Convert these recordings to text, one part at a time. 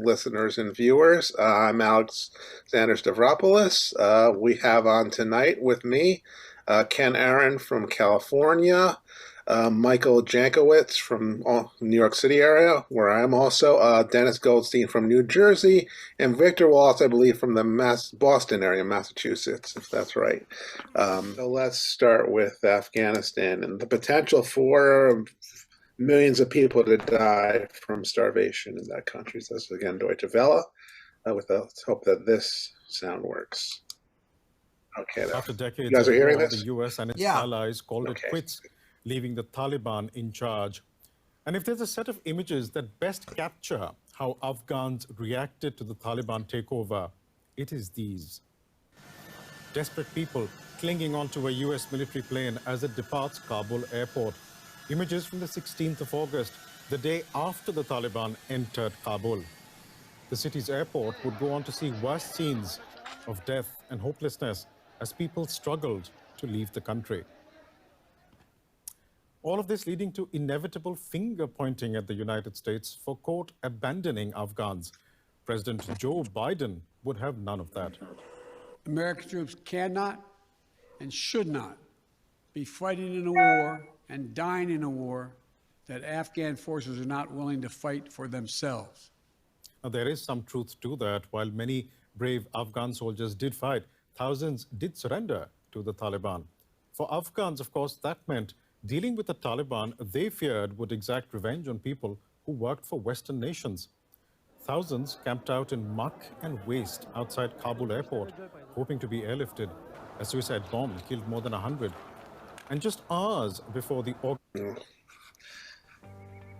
listeners and viewers. I'm Alexander Stavropoulos. We have on tonight with me Ken Aaron from California, Michael Jankowitz from New York City area, where I'm also, Dennis Goldstein from New Jersey, and Victor Wallis, I believe, from the Boston area, Massachusetts, if that's right. So let's start with Afghanistan and the potential for millions of people to die from starvation in that country. So this is again Deutsche Welle. Let's hope that this sound works. Okay, after decades, you guys are hearing war, this? the U.S. and its allies called it quits, leaving the Taliban in charge. And if there's a set of images that best capture how Afghans reacted to the Taliban takeover, it is these. Desperate people clinging onto a U.S. military plane as it departs Kabul airport. Images from the 16th of August, the day after the Taliban entered Kabul. The city's airport would go on to see worse scenes of death and hopelessness as people struggled to leave the country. All of this leading to inevitable finger-pointing at the United States for, quote, abandoning Afghans. President Joe Biden would have none of that. American troops cannot and should not be fighting in a war and dying in a war that Afghan forces are not willing to fight for themselves. Now, there is some truth to that. While many brave Afghan soldiers did fight, thousands did surrender to the Taliban. For Afghans, of course, that meant dealing with the Taliban they feared would exact revenge on people who worked for Western nations. Thousands camped out in muck and waste outside Kabul airport, hoping to be airlifted. A suicide bomb killed more than 100. And just hours before the...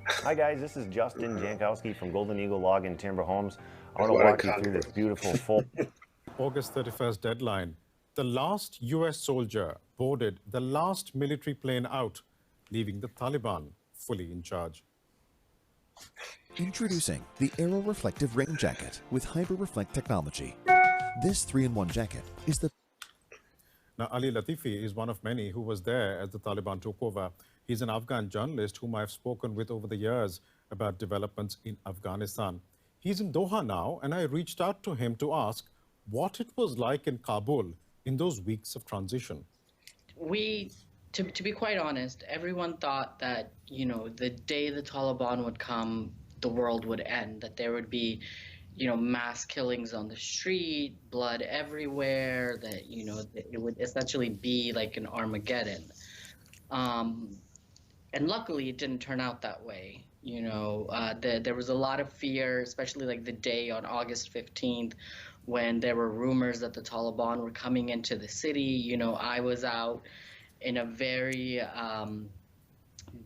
Hi guys, this is Justin Jankowitz from Golden Eagle Log and Timber Homes. I want to walk you through this beautiful full... August 31st deadline. The last US soldier boarded the last military plane out, leaving the Taliban fully in charge. Introducing the Aero Reflective Rain Jacket with Hyper Reflect technology. This 3-in-1 jacket is the... Now, Ali Latifi is one of many who was there as the Taliban took over. He's an Afghan journalist whom I've spoken with over the years about developments in Afghanistan. He's in Doha now, and I reached out to him to ask what it was like in Kabul in those weeks of transition. To be quite honest, everyone thought that, you know, the day the Taliban would come, the world would end, that there would be, you know, mass killings on the street, blood everywhere, that, you know, it would essentially be like an Armageddon. And luckily it didn't turn out that way. You know, there was a lot of fear, especially like the day on August 15th, when there were rumors that the Taliban were coming into the city. You know, I was out in a very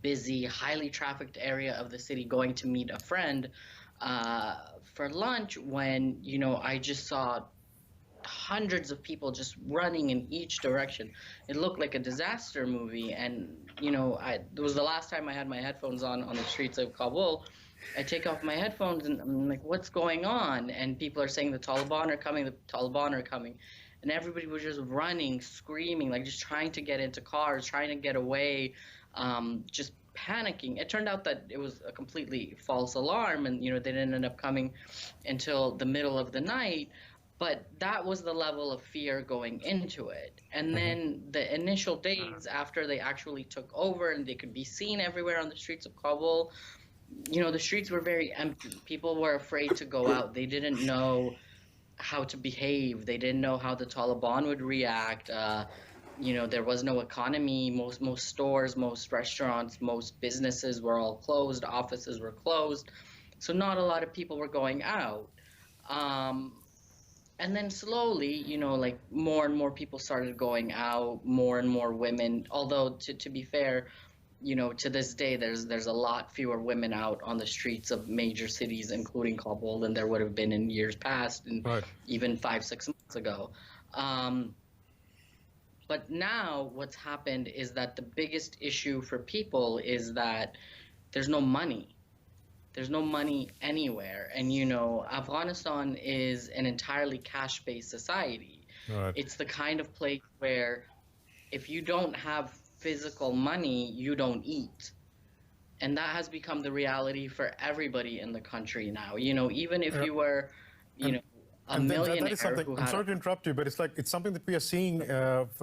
busy, highly trafficked area of the city going to meet a friend for lunch when, you know, I just saw hundreds of people just running in each direction. It looked like a disaster movie. And, you know, it was the last time I had my headphones on the streets of Kabul. I take off my headphones and I'm like, what's going on? And people are saying the Taliban are coming, the Taliban are coming. And everybody was just running, screaming, like just trying to get into cars, trying to get away, just panicking. It turned out that it was a completely false alarm, and, you know, they didn't end up coming until the middle of the night. But that was the level of fear going into it. And then the initial days after they actually took over and they could be seen everywhere on the streets of Kabul, you know, the streets were very empty. People were afraid to go out. They didn't know how to behave. They didn't know how the Taliban would react. You know, there was no economy. Most stores, most restaurants, most businesses were all closed. Offices were closed. So not a lot of people were going out. And then slowly, you know, like more and more people started going out, more and more women, although to be fair, you know, to this day, there's a lot fewer women out on the streets of major cities, including Kabul, than there would have been in years past, and even 5-6 months ago. But now what's happened is that the biggest issue for people is that there's no money. There's no money anywhere. And, you know, Afghanistan is an entirely cash-based society. Right. It's the kind of place where if you don't have physical money, you don't eat. And that has become the reality for everybody in the country now. You know, even if you were, you know, a millionaire that is something, who I'm had sorry to interrupt you, but it's something that we are seeing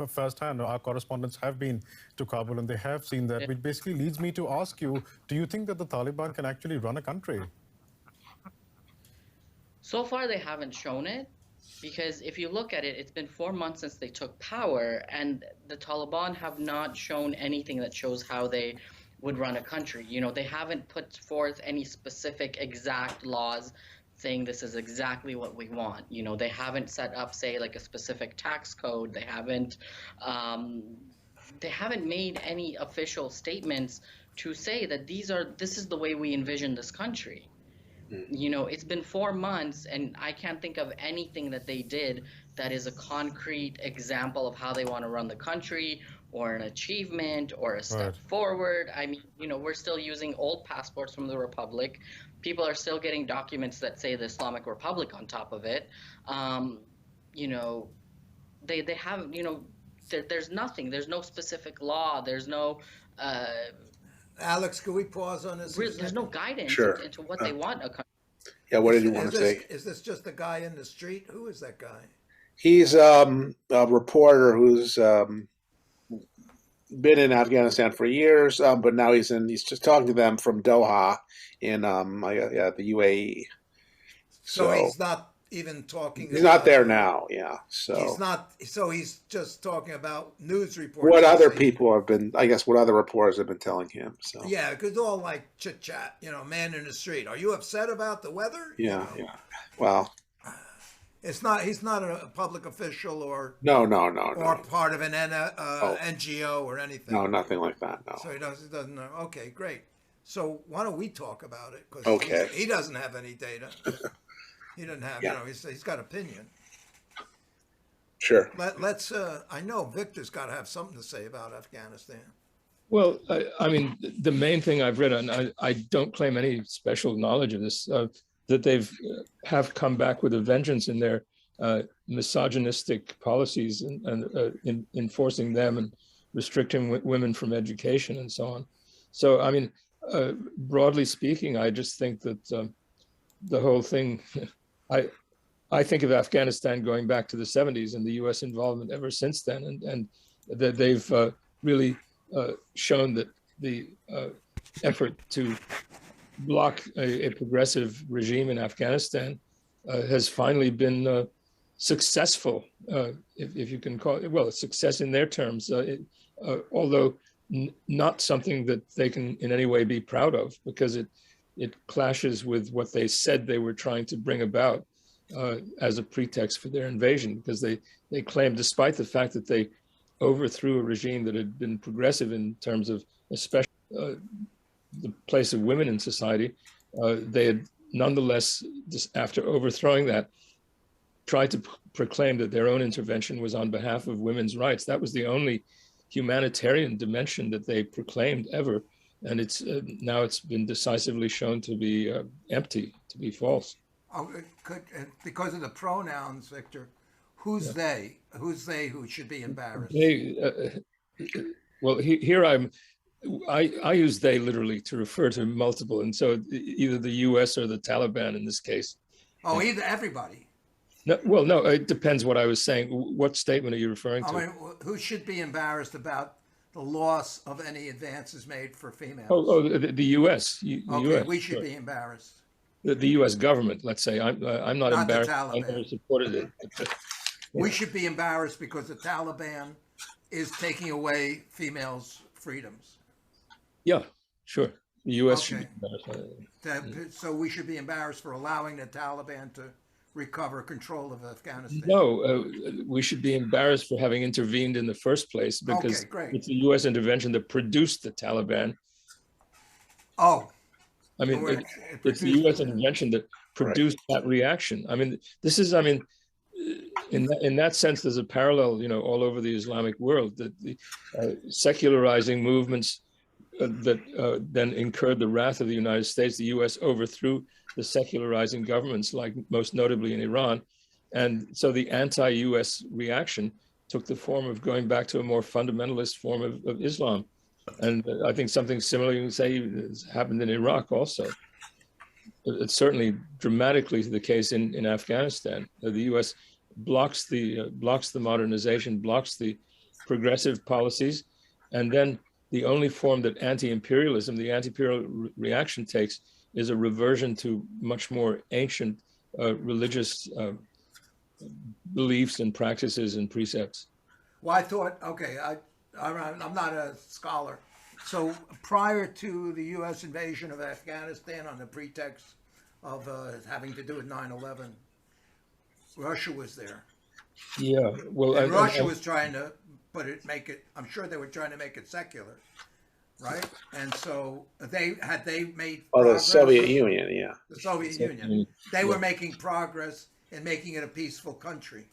firsthand. Our correspondents have been to Kabul and they have seen that, which basically leads me to ask you, do you think that the Taliban can actually run a country? So far, they haven't shown it, because if you look at it, it's been 4 months since they took power, and the Taliban have not shown anything that shows how they would run a country. You know, they haven't put forth any specific exact laws saying this is exactly what we want. You know, they haven't set up, say, like a specific tax code. They haven't made any official statements to say that this is the way we envision this country. You know, it's been 4 months and I can't think of anything that they did that is a concrete example of how they want to run the country, or an achievement, or a step forward. I mean, you know, we're still using old passports from the Republic. People are still getting documents that say the Islamic Republic on top of it. You know, they haven't, you know, there's nothing. There's no specific law. There's no Alex, can we pause on this? there's no guidance into what they want a country. Yeah, what did you want to say? Is this just a guy in the street? Who is that guy? He's a reporter who's been in Afghanistan for years, but now he's just talking to them from Doha in the UAE. So he's not even talking. He's not there now. Yeah, so he's not. So he's just talking about news reports. What other people have been? I guess what other reporters have been telling him. So yeah, because all like chit chat. You know, man in the street. Are you upset about the weather? Yeah, you know? yeah. Well, it's not. He's not a public official or no, or part of an NGO or anything. No, nothing like that. No. So he doesn't know. Okay, great. So why don't we talk about it? Because okay, he doesn't have any data. He doesn't have, you know, he's got opinion. Sure. Let's, I know Victor's got to have something to say about Afghanistan. Well, I mean, the main thing I've read, and I don't claim any special knowledge of this, that they've have come back with a vengeance in their misogynistic policies and in enforcing them and restricting women from education and so on. So, I mean, broadly speaking, I just think that the whole thing, I think of Afghanistan going back to the 70s and the U.S. involvement ever since then, and that they've really shown that the effort to block a progressive regime in Afghanistan has finally been successful, if you can call it, well, a success in their terms, although not something that they can in any way be proud of, because it clashes with what they said they were trying to bring about as a pretext for their invasion, because they claimed, despite the fact that they overthrew a regime that had been progressive in terms of especially the place of women in society, they had nonetheless, after overthrowing that, tried to proclaim that their own intervention was on behalf of women's rights. That was the only humanitarian dimension that they proclaimed ever. And it's now it's been decisively shown to be empty, to be false. Oh, because of the pronouns, Victor, who's they? Who's they who should be embarrassed? Well, here I use they literally to refer to multiple, and so either the U.S. or the Taliban in this case. Oh, either everybody. No, well, no, it depends what I was saying. What statement are you referring to? I mean, who should be embarrassed about the loss of any advances made for females? The U.S. Okay, US, we should be embarrassed. The U.S. government, let's say. I'm not embarrassed. I never supported it. We should be embarrassed because the Taliban is taking away females' freedoms. Yeah, sure. The U.S. should be embarrassed. So we should be embarrassed for allowing the Taliban to recover control of Afghanistan. No, we should be embarrassed for having intervened in the first place, because it's the U.S. intervention that produced the Taliban. Oh. I mean, it's the U.S. intervention that produced that reaction. I mean, this is, I mean, in that sense, there's a parallel, you know, all over the Islamic world, that the secularizing movements that then incurred the wrath of the United States. The U.S. overthrew the secularizing governments, like most notably in Iran. And so the anti-U.S. reaction took the form of going back to a more fundamentalist form of Islam. And I think something similar you can say has happened in Iraq also. It's certainly dramatically the case in Afghanistan. The U.S. blocks the modernization, blocks the progressive policies, and then the only form that anti-imperialism, the anti-imperial reaction takes, is a reversion to much more ancient religious beliefs and practices and precepts. Well, I thought, okay, I'm not a scholar. So prior to the U.S. invasion of Afghanistan on the pretext of having to do with 9/11, Russia was there. Yeah, well, and Russia was trying to make it. I'm sure they were trying to make it secular, right? And so they made. Oh, progress. the Soviet Union, yeah. The Soviet Union. They were making progress in making it a peaceful country.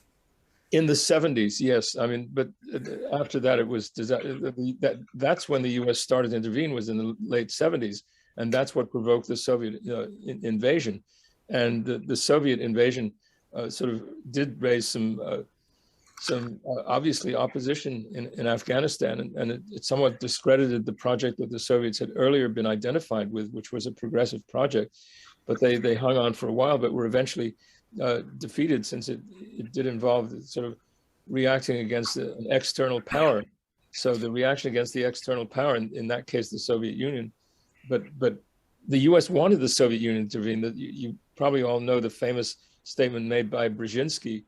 In the 70s, yes. I mean, but after that, it was that's when the U.S. started to intervene, was in the late 70s, and that's what provoked the Soviet invasion. And the Soviet invasion sort of did raise some obviously opposition in Afghanistan, and it somewhat discredited the project that the Soviets had earlier been identified with, which was a progressive project. But they hung on for a while, but were eventually defeated, since it did involve sort of reacting against an external power. So the reaction against the external power, in that case, the Soviet Union, but the U.S. wanted the Soviet Union to intervene. You probably all know the famous statement made by Brzezinski,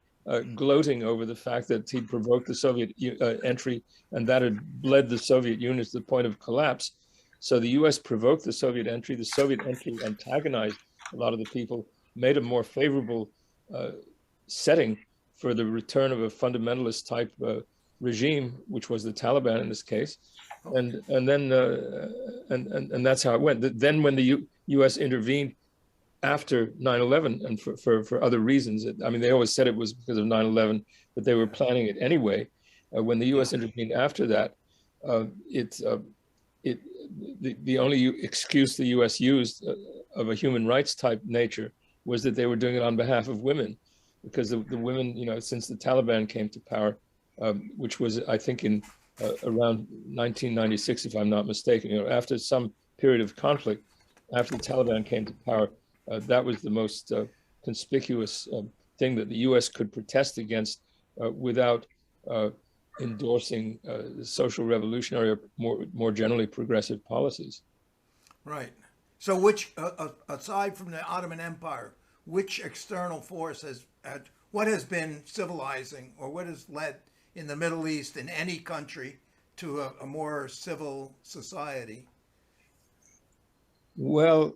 gloating over the fact that he'd provoked the Soviet entry, and that had led the Soviet Union to the point of collapse. So the U.S. provoked the Soviet entry. The Soviet entry antagonized a lot of the people, made a more favorable setting for the return of a fundamentalist type regime, which was the Taliban in this case, and then that's how it went. Then when the U.S. intervened after 9/11, and for other reasons, I mean, they always said it was because of 9/11, but they were planning it anyway. When the U.S. intervened after that, the only excuse the U.S. used of a human rights type nature was that they were doing it on behalf of women, because the women, since the Taliban came to power, which was, I think, in around 1996, if I'm not mistaken, after some period of conflict, after the Taliban came to power, that was the most conspicuous thing that the U.S. could protest against without endorsing social revolutionary or more generally progressive policies. Right. So which, aside from the Ottoman Empire, which external force what has been civilizing, or what has led in the Middle East, in any country, to a more civil society? Well,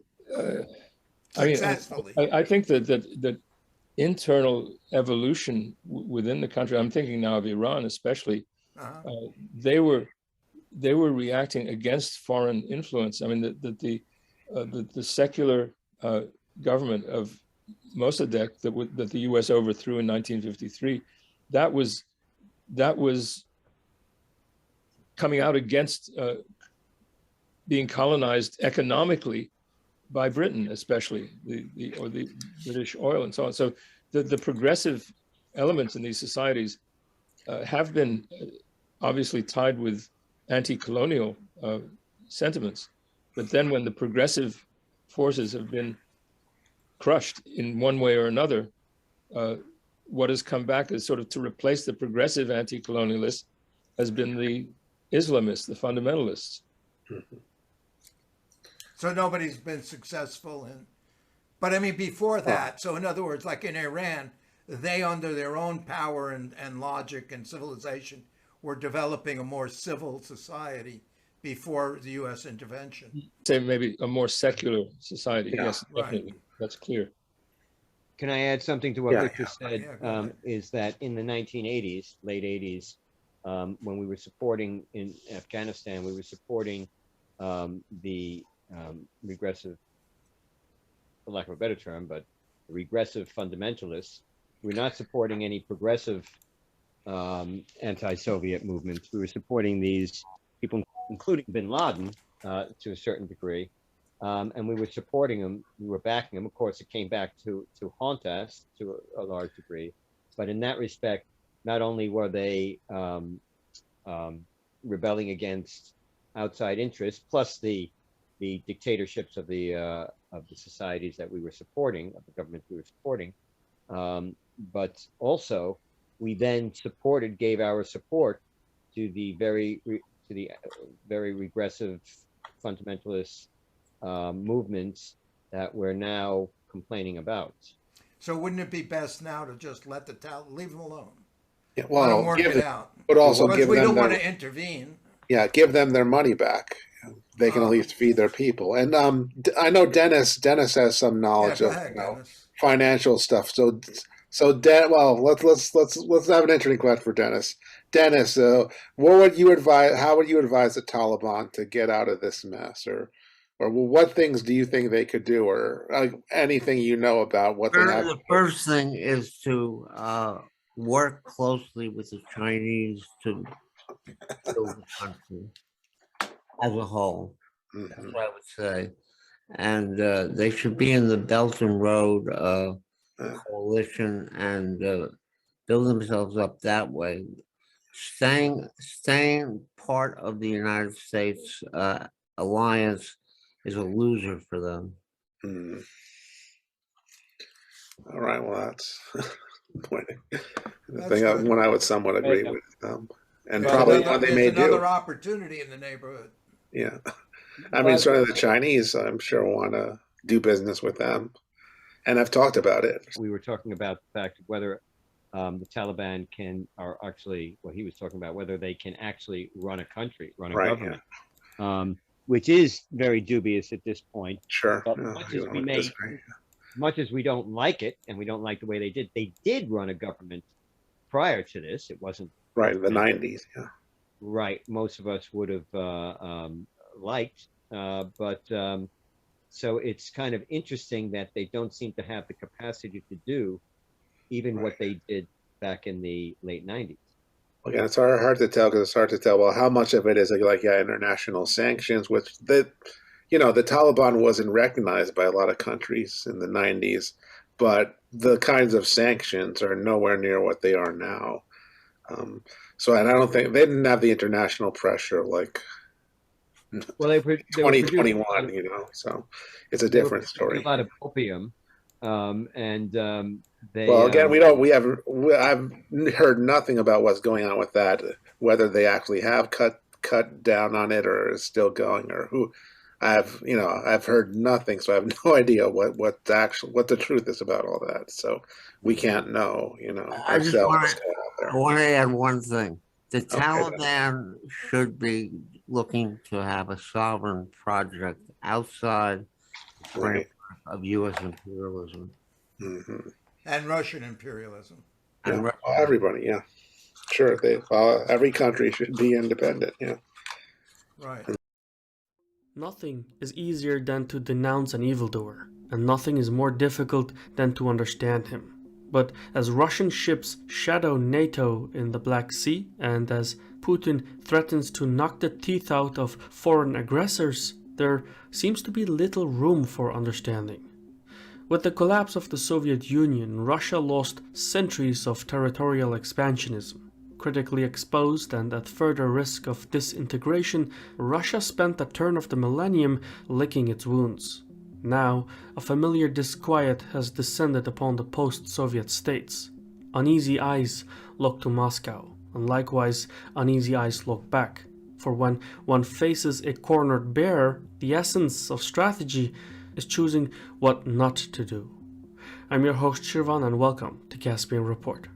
successfully. I think that internal evolution within the country, I'm thinking now of Iran especially, they were reacting against foreign influence. I mean, the secular government of Mossadegh that the U.S. overthrew in 1953, that was coming out against being colonized economically by Britain, especially the British oil and so on. So the progressive elements in these societies have been obviously tied with anti-colonial sentiments. But then when the progressive forces have been crushed in one way or another, what has come back is sort of to replace the progressive anti-colonialists has been the Islamists, the fundamentalists. So nobody's been successful but I mean, before that, so in other words, like in Iran, they, under their own power and logic and civilization, were developing a more civil society before the U.S. intervention. Say maybe a more secular society. Yeah, yes, definitely. Right. That's clear. Can I add something to what Richard said? Is that in the 1980s, late 80s, when we were supporting in Afghanistan, we were supporting the regressive, for lack of a better term, but regressive fundamentalists. We're not supporting any progressive anti-Soviet movements. We were supporting these people, including bin Laden, to a certain degree. And we were supporting them, we were backing them. Of course, it came back to haunt us to a large degree. But in that respect, not only were they rebelling against outside interests, plus the dictatorships of the societies that we were supporting, of the governments we were supporting. But also, we then gave our support to the very regressive fundamentalist movements that we're now complaining about. So wouldn't it be best now to just let the Taliban, leave them alone? Yeah, well, let them work it out. But also because give we them don't want to intervene. Yeah, give them their money back. They can at least feed their people. And I know Dennis has some knowledge of financial stuff. So well, let's have an interesting question for Dennis. Dennis, what would you advise? How would you advise the Taliban to get out of this mess, or what things do you think they could do, or anything you know about what they have? The first thing is to work closely with the Chinese to build the country as a whole. That's what I would say. And they should be in the Belt and Road coalition and build themselves up that way. Staying part of the United States alliance is a loser for them. All right, well, that's the thing one I would somewhat agree with. And probably what they may do. Another opportunity in the neighborhood. Yeah. I mean, certainly the Chinese, I'm sure, want to do business with them. And I've talked about it. We were talking about the fact of whether the Taliban he was talking about whether they can actually run a country, run a government, which is very dubious at this point. Sure. But much as we don't like it, and we don't like the way they did run a government prior to this. It wasn't right in the 90s. Yeah. Right. Most of us would have liked, but so it's kind of interesting that they don't seem to have the capacity to do even what they did back in the late 90s. Again, it's hard to tell because it's hard to tell. Well, how much of it is international sanctions, which the Taliban wasn't recognized by a lot of countries in the 90s, but the kinds of sanctions are nowhere near what they are now. And I don't think they didn't have the international pressure like 2021, so it's a different story. A lot of opium, and they. Well, again, I've heard nothing about what's going on with that. Whether they actually have cut down on it or is still going, or who. I've heard nothing, so I have no idea what the truth is about all that. So we can't know. I want to add one thing. The Taliban should be looking to have a sovereign project outside the framework of U.S. imperialism. Mm-hmm. And Russian imperialism. Yeah, everybody, yeah. Sure, every country should be independent, yeah. Right. Nothing is easier than to denounce an evildoer, and nothing is more difficult than to understand him. But as Russian ships shadow NATO in the Black Sea, and as Putin threatens to knock the teeth out of foreign aggressors, there seems to be little room for understanding. With the collapse of the Soviet Union, Russia lost centuries of territorial expansionism. Critically exposed and at further risk of disintegration, Russia spent the turn of the millennium licking its wounds. Now, a familiar disquiet has descended upon the post-Soviet states. Uneasy eyes look to Moscow, and likewise uneasy eyes look back. For when one faces a cornered bear, the essence of strategy is choosing what not to do. I'm your host Shirvan, and welcome to Caspian Report.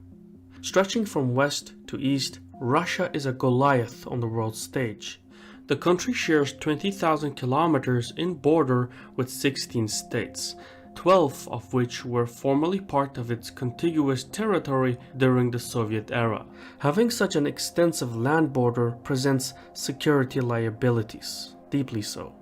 Stretching from west to east, Russia is a Goliath on the world stage. The country shares 20,000 kilometers in border with 16 states, 12 of which were formerly part of its contiguous territory during the Soviet era. Having such an extensive land border presents security liabilities, deeply so.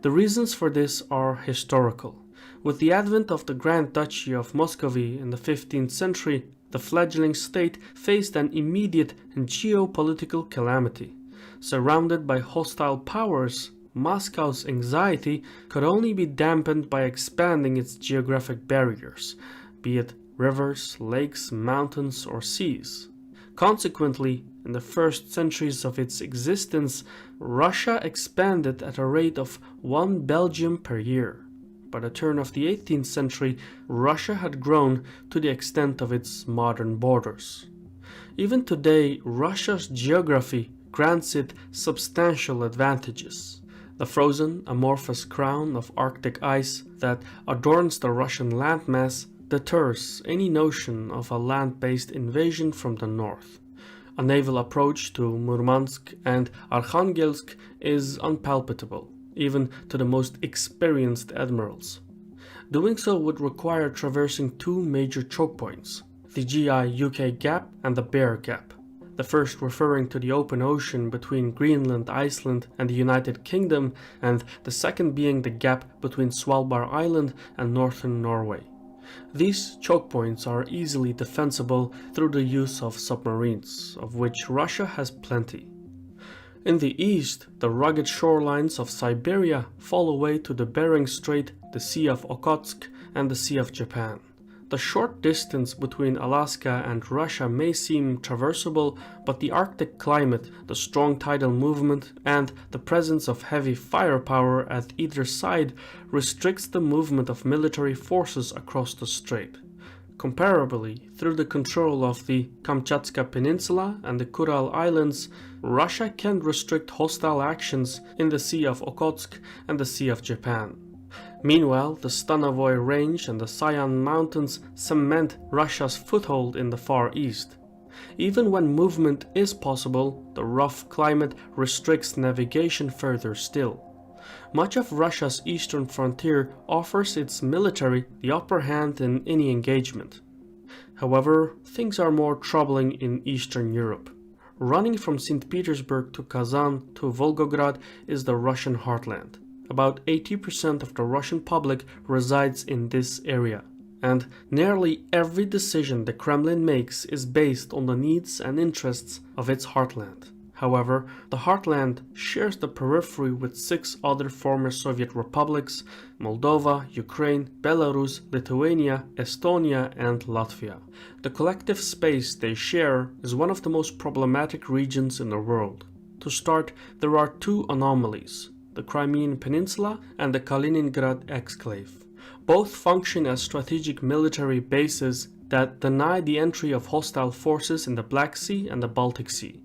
The reasons for this are historical. With the advent of the Grand Duchy of Muscovy in the 15th century, the fledgling state faced an immediate geopolitical calamity. Surrounded by hostile powers, Moscow's anxiety could only be dampened by expanding its geographic barriers, be it rivers, lakes, mountains, or seas. Consequently, In the first centuries of its existence, Russia expanded at a rate of 1 Belgium per year. By the turn of the 18th century, Russia had grown to the extent of its modern borders. Even today, Russia's geography grants it substantial advantages. The frozen, amorphous crown of Arctic ice that adorns the Russian landmass deters any notion of a land-based invasion from the north. A naval approach to Murmansk and Arkhangelsk is unpalpable, even to the most experienced admirals. Doing so would require traversing two major choke points, the GI-UK Gap and the Bear Gap, the first referring to the open ocean between Greenland, Iceland and the United Kingdom, and the second being the gap between Svalbard Island and northern Norway. These choke points are easily defensible through the use of submarines, of which Russia has plenty. In the east, the rugged shorelines of Siberia fall away to the Bering Strait, the Sea of Okhotsk, and the Sea of Japan. The short distance between Alaska and Russia may seem traversable, but the Arctic climate, the strong tidal movement, and the presence of heavy firepower at either side restricts the movement of military forces across the strait. Comparably, through the control of the Kamchatka Peninsula and the Kuril Islands, Russia can restrict hostile actions in the Sea of Okhotsk and the Sea of Japan. Meanwhile, the Stanovoy Range and the Sayan Mountains cement Russia's foothold in the Far East. Even when movement is possible, the rough climate restricts navigation further still. Much of Russia's eastern frontier offers its military the upper hand in any engagement. However, things are more troubling in Eastern Europe. Running from St. Petersburg to Kazan to Volgograd is the Russian heartland. About 80% of the Russian public resides in this area, and nearly every decision the Kremlin makes is based on the needs and interests of its heartland. However, the heartland shares the periphery with 6 other former Soviet republics: Moldova, Ukraine, Belarus, Lithuania, Estonia, and Latvia. The collective space they share is one of the most problematic regions in the world. To start, there are 2 anomalies: the Crimean Peninsula and the Kaliningrad exclave. Both function as strategic military bases that deny the entry of hostile forces in the Black Sea and the Baltic Sea.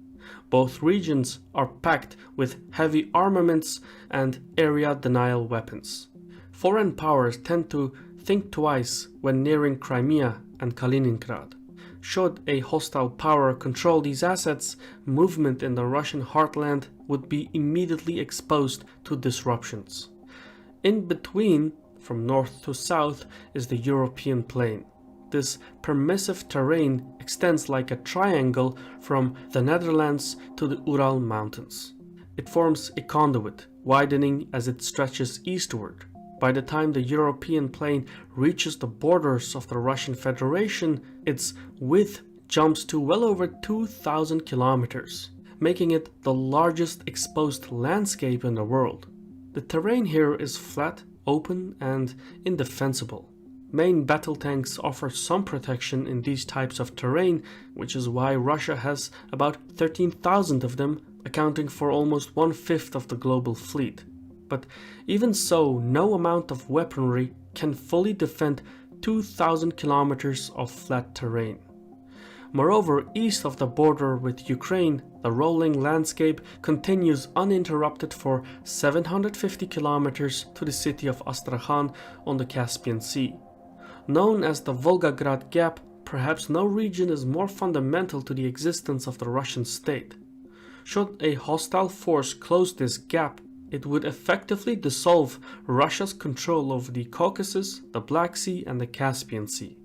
Both regions are packed with heavy armaments and area denial weapons. Foreign powers tend to think twice when nearing Crimea and Kaliningrad. Should a hostile power control these assets, movement in the Russian heartland would be immediately exposed to disruptions. In between, from north to south, is the European plain. This permissive terrain extends like a triangle from the Netherlands to the Ural Mountains. It forms a conduit, widening as it stretches eastward. By the time the European plain reaches the borders of the Russian Federation, its width jumps to well over 2,000 kilometers, making it the largest exposed landscape in the world. The terrain here is flat, open, and indefensible. Main battle tanks offer some protection in these types of terrain, which is why Russia has about 13,000 of them, accounting for almost 1/5 of the global fleet. But even so, no amount of weaponry can fully defend 2,000 kilometers of flat terrain. Moreover, east of the border with Ukraine, the rolling landscape continues uninterrupted for 750 kilometers to the city of Astrakhan on the Caspian Sea. Known as the Volgograd Gap, perhaps no region is more fundamental to the existence of the Russian state. Should a hostile force close this gap, it would effectively dissolve Russia's control over the Caucasus, the Black Sea, and the Caspian Sea.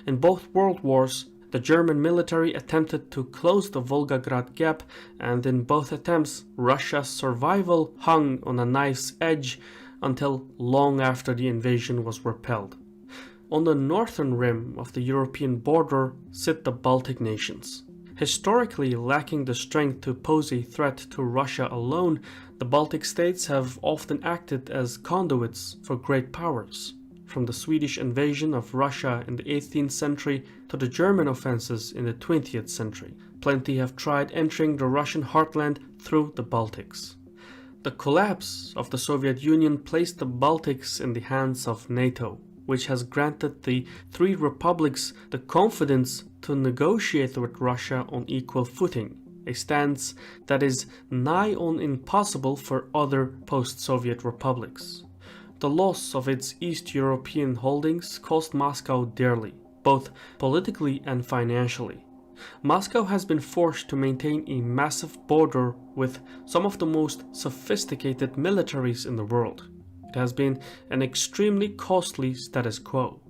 In both world wars, the German military attempted to close the Volgograd Gap, and in both attempts, Russia's survival hung on a knife's edge until long after the invasion was repelled. On the northern rim of the European border sit the Baltic nations. Historically lacking the strength to pose a threat to Russia alone, the Baltic states have often acted as conduits for great powers. from the Swedish invasion of Russia in the 18th century to the German offenses in the 20th century. Plenty have tried entering the Russian heartland through the Baltics. The collapse of the Soviet Union placed the Baltics in the hands of NATO, which has granted the three republics the confidence to negotiate with Russia on equal footing, a stance that is nigh on impossible for other post-Soviet republics. The loss of its East European holdings cost Moscow dearly, both politically and financially. Moscow has been forced to maintain a massive border with some of the most sophisticated militaries in the world. It has been an extremely costly status quo.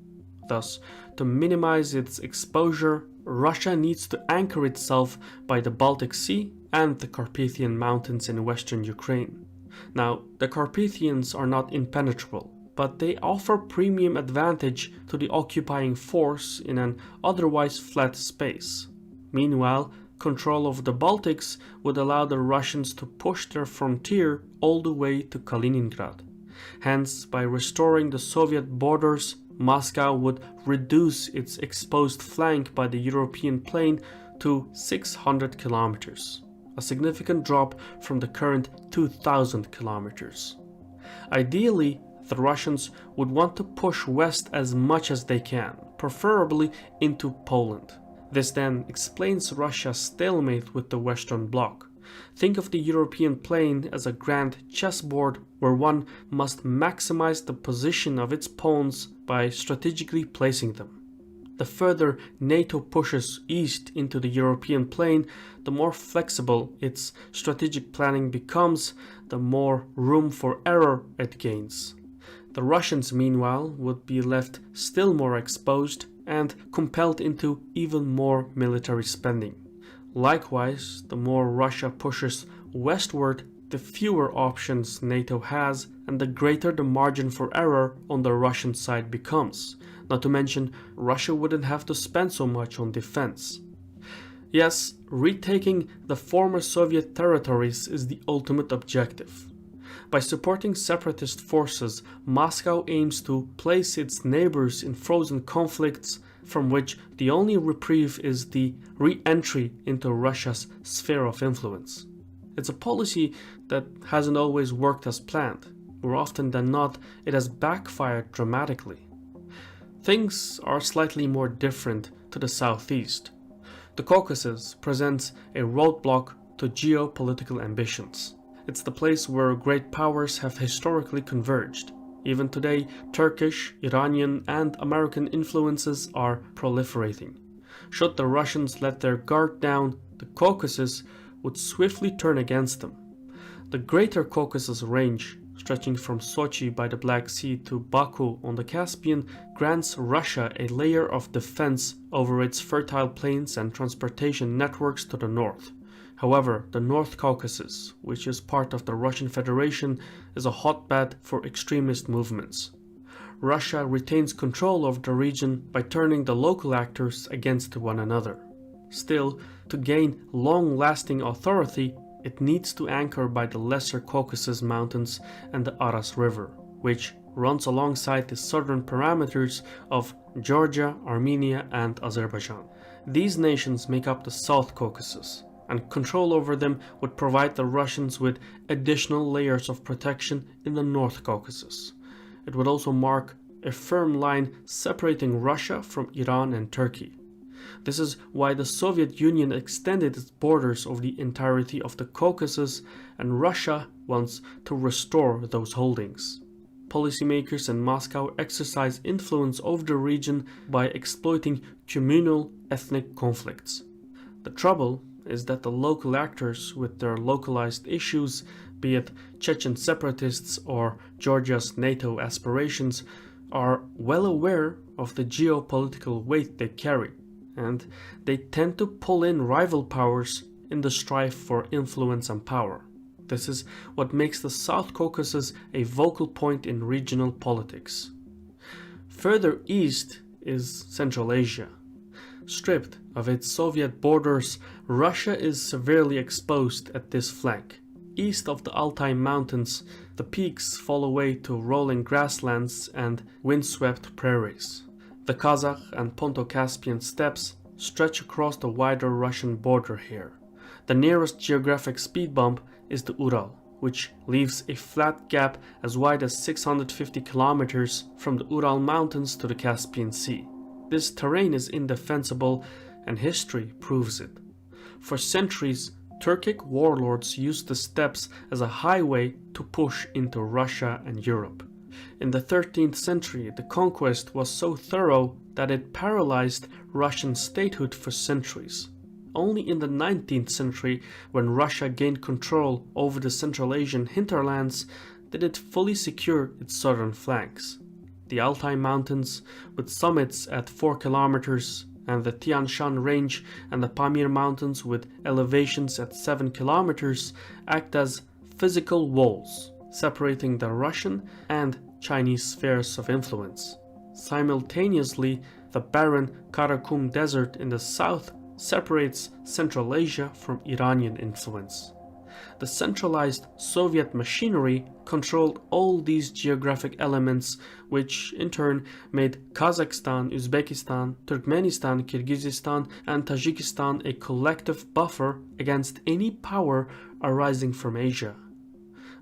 Thus, to minimize its exposure, Russia needs to anchor itself by the Baltic Sea and the Carpathian Mountains in western Ukraine. Now, the Carpathians are not impenetrable, but they offer premium advantage to the occupying force in an otherwise flat space. Meanwhile, control of the Baltics would allow the Russians to push their frontier all the way to Kaliningrad. Hence, by restoring the Soviet borders, Moscow would reduce its exposed flank by the European plain to 600 kilometers, a significant drop from the current 2,000 kilometers. Ideally, the Russians would want to push west as much as they can, preferably into Poland. This then explains Russia's stalemate with the Western Bloc. Think of the European plain as a grand chessboard where one must maximize the position of its pawns by strategically placing them. The further NATO pushes east into the European plain, the more flexible its strategic planning becomes, the more room for error it gains. The Russians, meanwhile, would be left still more exposed and compelled into even more military spending. Likewise, the more Russia pushes westward, the fewer options NATO has and the greater the margin for error on the Russian side becomes. Not to mention, Russia wouldn't have to spend so much on defense. Yes, retaking the former Soviet territories is the ultimate objective. By supporting separatist forces, Moscow aims to place its neighbors in frozen conflicts from which the only reprieve is the re-entry into Russia's sphere of influence. It's a policy that hasn't always worked as planned. More often than not, it has backfired dramatically. Things are slightly more different to the southeast. The Caucasus presents a roadblock to geopolitical ambitions. It's the place where great powers have historically converged. Even today, Turkish, Iranian, and American influences are proliferating. Should the Russians let their guard down, the Caucasus would swiftly turn against them. The Greater Caucasus Range, stretching from Sochi by the Black Sea to Baku on the Caspian, grants Russia a layer of defense over its fertile plains and transportation networks to the north. However, the North Caucasus, which is part of the Russian Federation, is a hotbed for extremist movements. Russia retains control of the region by turning the local actors against one another. Still, to gain long-lasting authority, it needs to anchor by the Lesser Caucasus Mountains and the Aras River, which runs alongside the southern parameters of Georgia, Armenia, and Azerbaijan. These nations make up the South Caucasus, and control over them would provide the Russians with additional layers of protection in the North Caucasus. It would also mark a firm line separating Russia from Iran and Turkey. This is why the Soviet Union extended its borders over the entirety of the Caucasus, and Russia wants to restore those holdings. Policymakers in Moscow exercise influence over the region by exploiting communal ethnic conflicts. The trouble is that the local actors with their localized issues, be it Chechen separatists or Georgia's NATO aspirations, are well aware of the geopolitical weight they carry, and they tend to pull in rival powers in the strife for influence and power. This is what makes the South Caucasus a vocal point in regional politics. Further east is Central Asia. Stripped of its Soviet borders, Russia is severely exposed at this flank. East of the Altai Mountains, the peaks fall away to rolling grasslands and windswept prairies. The Kazakh and Ponto-Caspian steppes stretch across the wider Russian border here. The nearest geographic speed bump is the Ural, which leaves a flat gap as wide as 650 kilometers from the Ural Mountains to the Caspian Sea. This terrain is indefensible, and history proves it. For centuries, Turkic warlords used the steppes as a highway to push into Russia and Europe. In the 13th century, the conquest was so thorough that it paralyzed Russian statehood for centuries. Only in the 19th century, when Russia gained control over the Central Asian hinterlands, did it fully secure its southern flanks. The Altai Mountains, with summits at 4 kilometers, and the Tian Shan Range and the Pamir Mountains with elevations at 7 kilometers, act as physical walls, separating the Russian and Chinese spheres of influence. Simultaneously, the barren Karakum Desert in the south separates Central Asia from Iranian influence. The centralized Soviet machinery controlled all these geographic elements, which in turn made Kazakhstan, Uzbekistan, Turkmenistan, Kyrgyzstan, and Tajikistan a collective buffer against any power arising from Asia.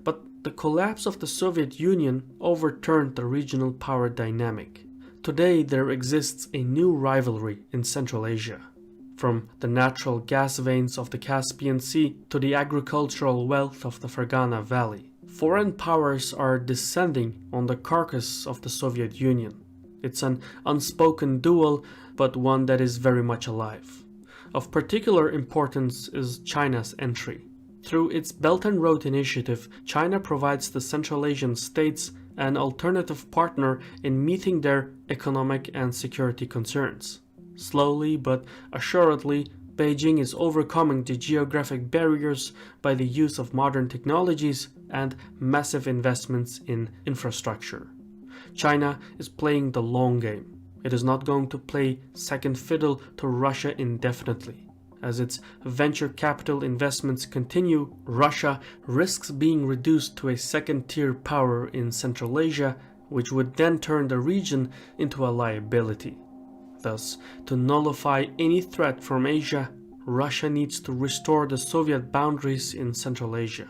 But the collapse of the Soviet Union overturned the regional power dynamic. Today there exists a new rivalry in Central Asia. From the natural gas veins of the Caspian Sea to the agricultural wealth of the Fergana Valley, foreign powers are descending on the carcass of the Soviet Union. It's an unspoken duel, but one that is very much alive. Of particular importance is China's entry. Through its Belt and Road Initiative, China provides the Central Asian states an alternative partner in meeting their economic and security concerns. Slowly but assuredly, Beijing is overcoming the geographic barriers by the use of modern technologies and massive investments in infrastructure. China is playing the long game. It is not going to play second fiddle to Russia indefinitely. As its venture capital investments continue, Russia risks being reduced to a second-tier power in Central Asia, which would then turn the region into a liability. Thus, to nullify any threat from Asia, Russia needs to restore the Soviet boundaries in Central Asia.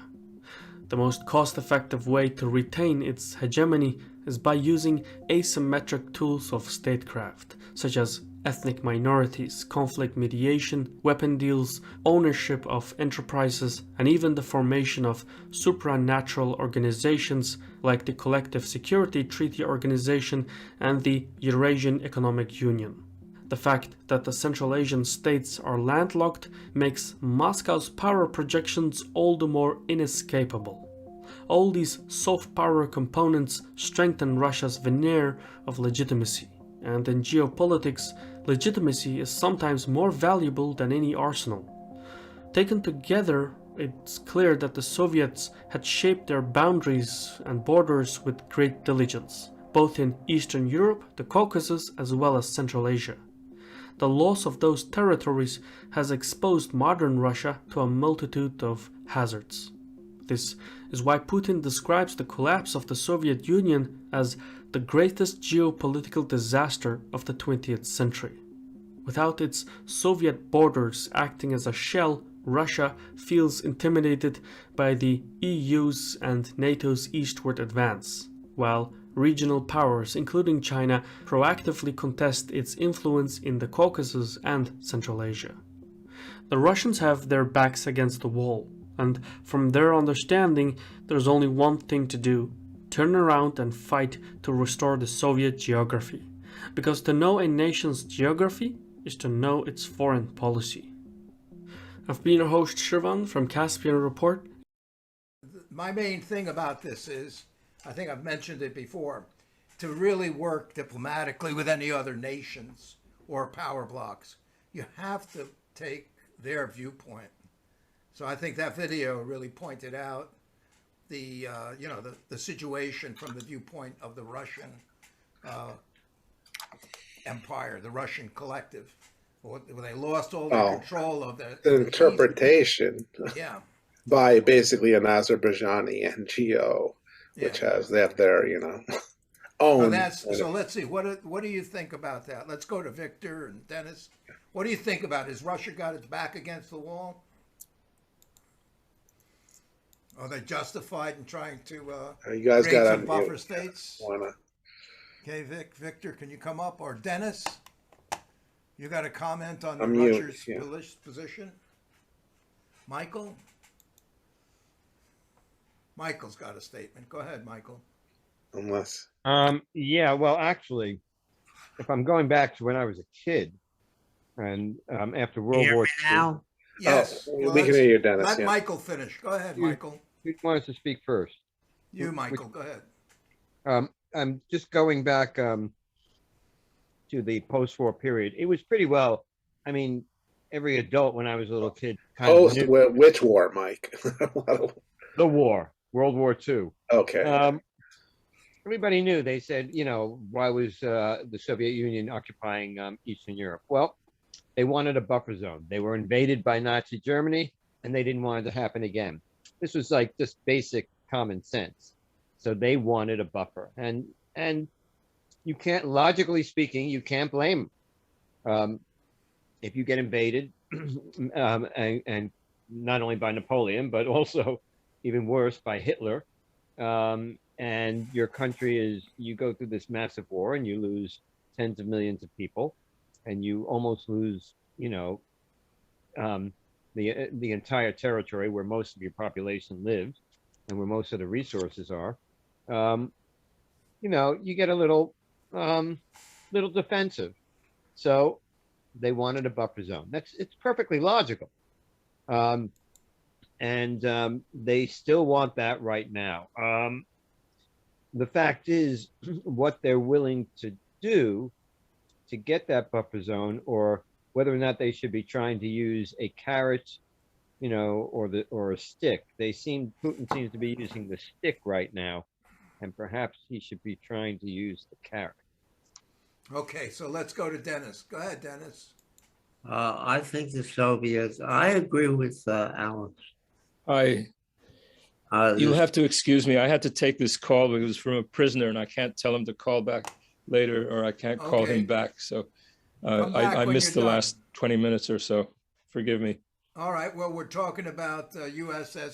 The most cost-effective way to retain its hegemony is by using asymmetric tools of statecraft, such as ethnic minorities, conflict mediation, weapon deals, ownership of enterprises, and even the formation of supranatural organizations like the Collective Security Treaty Organization and the Eurasian Economic Union. The fact that the Central Asian states are landlocked makes Moscow's power projections all the more inescapable. All these soft power components strengthen Russia's veneer of legitimacy, and in geopolitics, legitimacy is sometimes more valuable than any arsenal. Taken together, it's clear that the Soviets had shaped their boundaries and borders with great diligence, both in Eastern Europe, the Caucasus, as well as Central Asia. The loss of those territories has exposed modern Russia to a multitude of hazards. This is why Putin describes the collapse of the Soviet Union as the greatest geopolitical disaster of the 20th century. Without its Soviet borders acting as a shell, Russia feels intimidated by the EU's and NATO's eastward advance, while regional powers, including China, proactively contest its influence in the Caucasus and Central Asia. The Russians have their backs against the wall, and from their understanding, there's only one thing to do: turn around and fight to restore the Soviet geography. Because to know a nation's geography is to know its foreign policy. I've been your host, Shirvan, from Caspian Report. My main thing about this is, I think I've mentioned it before, to really work diplomatically with any other nations or power blocks, you have to take their viewpoint. So I think that video really pointed out the situation from the viewpoint of the Russian empire, the Russian collective. They lost all their control of the interpretation. Yeah. by basically an Azerbaijani NGO, which they have their, own. So let's see. What do you think about that? Let's go to Victor and Dennis. What do you think about it? Has Russia got its back against the wall? Are they justified in trying to you guys create got some buffer states? Okay, Victor, can you come up? Or Dennis, you got a comment on Russia's position? Michael? Michael's got a statement. Go ahead, Michael. Unless. Yeah, well, actually, if I'm going back to when I was a kid, and after World War II. Yes. We can hear you, Dennis. Let Michael finish. Go ahead, Michael. Who wants to speak first? You, Michael. Go ahead. I'm just going back to the post-war period. It was pretty well. I mean, every adult when I was a little kid. Which war, Mike? The war, World War II. Okay. Everybody knew. They said, why was the Soviet Union occupying Eastern Europe? Well, they wanted a buffer zone. They were invaded by Nazi Germany, and they didn't want it to happen again. This was like just basic common sense. So they wanted a buffer, and you can't, logically speaking, you can't blame them. If you get invaded, and not only by Napoleon, but also even worse by Hitler, and your country you go through this massive war and you lose tens of millions of people, and you almost lose, the entire territory where most of your population lives and where most of the resources are. You get a little defensive. So they wanted a buffer zone. It's perfectly logical. And they still want that right now. The fact is, what they're willing to do to get that buffer zone, or whether or not they should be trying to use a carrot, or a stick. Putin seems to be using the stick right now, and perhaps he should be trying to use the carrot. Okay, so let's go to Dennis. Go ahead, Dennis. I think the Soviets. I agree with Alex. You'll have to excuse me. I had to take this call because it was from a prisoner, and I can't tell him to call back later, or I can't call him back. So I missed the last 20 minutes or so. Forgive me. All right. Well, we're talking about Russia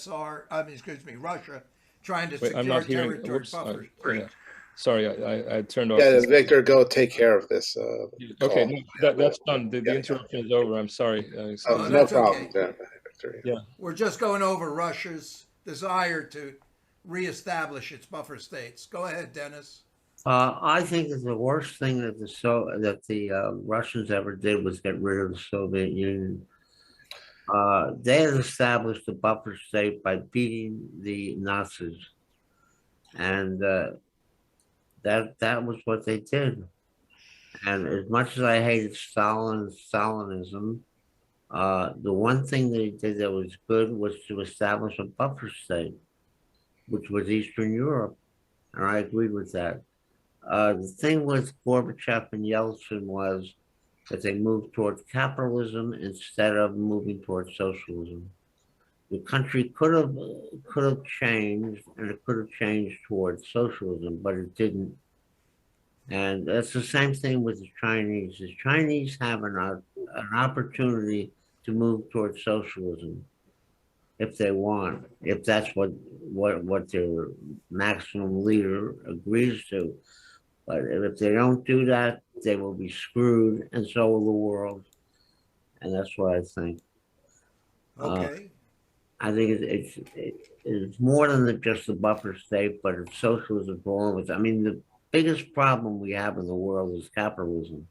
trying to secure I'm not hearing. territory buffers. Sorry, I turned off. Yeah, Victor, go take care of this. Okay, that's done. The interruption is over. I'm sorry. No problem. Okay. Yeah. We're just going over Russia's desire to reestablish its buffer states. Go ahead, Dennis. I think that the worst thing that the Russians ever did was get rid of the Soviet Union. They had established a buffer state by beating the Nazis, and that was what they did. And as much as I hated Stalinism, the one thing they did that was good was to establish a buffer state, which was Eastern Europe, and I agreed with that. The thing with Gorbachev and Yeltsin was that they moved towards capitalism instead of moving towards socialism. The country could have changed, and it could have changed towards socialism, but it didn't. And that's the same thing with the Chinese. The Chinese have an opportunity to move towards socialism if they want, if that's what their maximum leader agrees to. But if they don't do that, they will be screwed, and so will the world. And that's what I think. Okay. I think it's more than just the buffer state, but it's socialism for all of us. I mean, the biggest problem we have in the world is capitalism.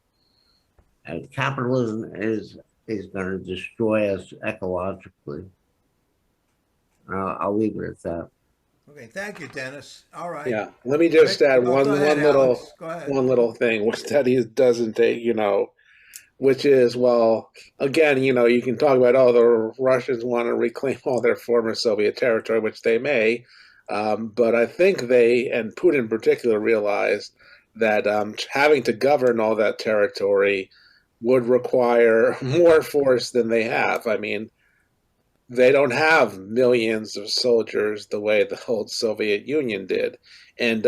And capitalism is going to destroy us ecologically. I'll leave it at that. Okay, thank you, Dennis. All right. Yeah, let me just add one little thing, which that he doesn't take, which is, well, again, you can talk about, the Russians want to reclaim all their former Soviet territory, which they may, but I think they, and Putin in particular, realized that having to govern all that territory would require more force than they have. I mean, they don't have millions of soldiers the way the old Soviet Union did. And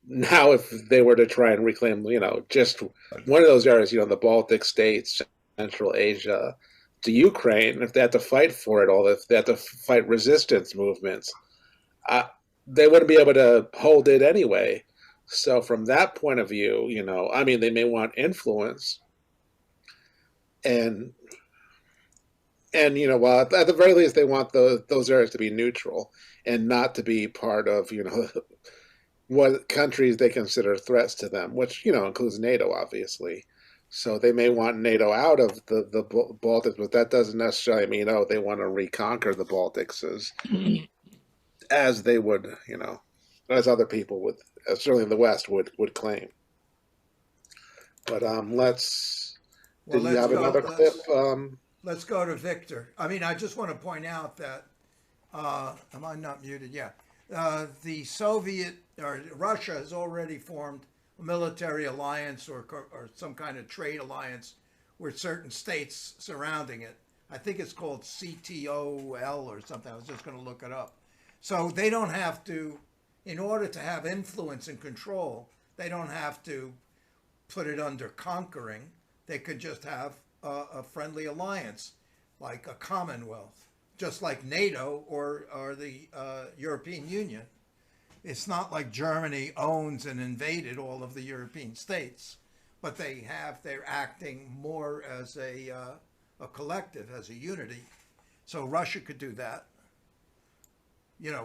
now if they were to try and reclaim, just one of those areas, the Baltic states, Central Asia, to Ukraine, if they had to fight for it all, if they had to fight resistance movements, they wouldn't be able to hold it anyway. So from that point of view, they may want influence, and well, at the very least, they want those areas to be neutral and not to be part of what countries they consider threats to them, which includes NATO, obviously. So they may want NATO out of the Baltics, but that doesn't necessarily mean they want to reconquer the Baltics as they would, as other people would, certainly in the West would claim. But did you have another clip? Let's go to Victor. I just want to point out that, am I not muted? Yeah. The Soviet, or Russia has already formed a military alliance or some kind of trade alliance with certain states surrounding it. I think it's called CTOL or something. I was just going to look it up. So they don't have to, in order to have influence and control, they don't have to put it under conquering. They could just have a friendly alliance, like a Commonwealth, just like NATO or the European Union. It's not like Germany owns and invaded all of the European states, but they're acting more as a collective, as a unity. So Russia could do that,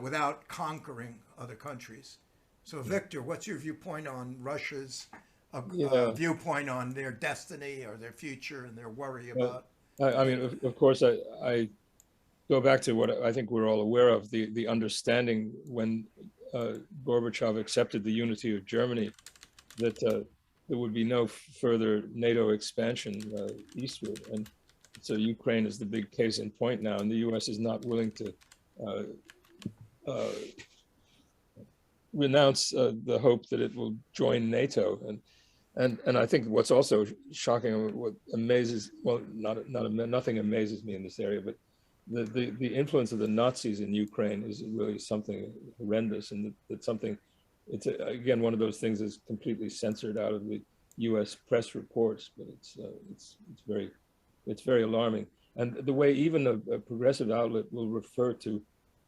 without conquering other countries. So Victor, what's your viewpoint on Russia's viewpoint on their destiny or their future and their worry about? Of course, I go back to what I think we're all aware of, the understanding when Gorbachev accepted the unity of Germany, that there would be no further NATO expansion eastward. And so Ukraine is the big case in point now, and the US is not willing to renounce the hope that it will join NATO. And I think what's also shocking, what amazes, well, nothing amazes me in this area, but the influence of the Nazis in Ukraine is really something horrendous, and it's something, it's again one of those things that's completely censored out of the U.S. press reports, but it's very alarming. And the way even a progressive outlet will refer to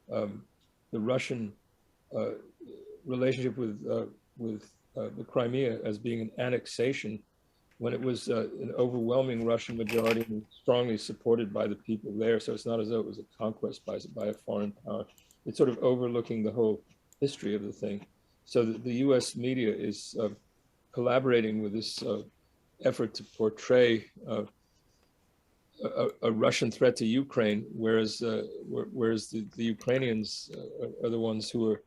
the Russian relationship with the Crimea as being an annexation, when it was an overwhelming Russian majority and strongly supported by the people there. So it's not as though it was a conquest by a foreign power. It's sort of overlooking the whole history of the thing. So the US media is collaborating with this effort to portray a Russian threat to Ukraine, whereas the Ukrainians are the ones who are,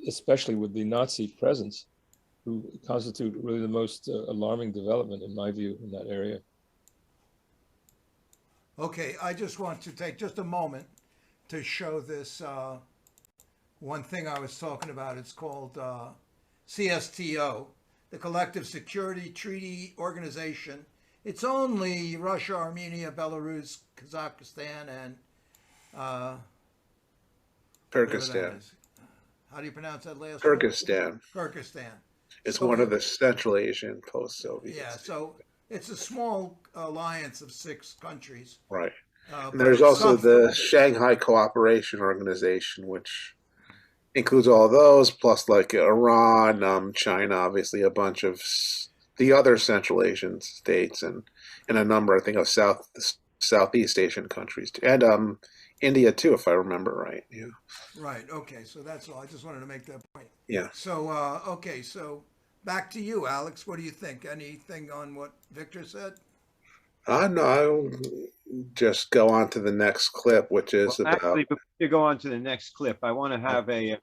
especially with the Nazi presence, who constitute really the most alarming development, in my view, in that area. Okay, I just want to take just a moment to show this one thing I was talking about. It's called CSTO, the Collective Security Treaty Organization. It's only Russia, Armenia, Belarus, Kazakhstan, and Kyrgyzstan. How do you pronounce that last Kyrgyzstan. one? Kyrgyzstan. It's one of the Central Asian post-Soviet. Yeah, so it's a small alliance of 6 countries. Right. And there's also the Shanghai Cooperation Organization, which includes all those, plus like Iran, China, obviously a bunch of the other Central Asian states, and a number, I think, of Southeast Asian countries, and India too, if I remember right. Yeah. Right. Okay. So that's all. I just wanted to make that point. Yeah. So okay. So back to you, Alex. What do you think? Anything on what Victor said? No, I'll just go on to the next clip, which is about. Actually, before you go on to the next clip, I want to have a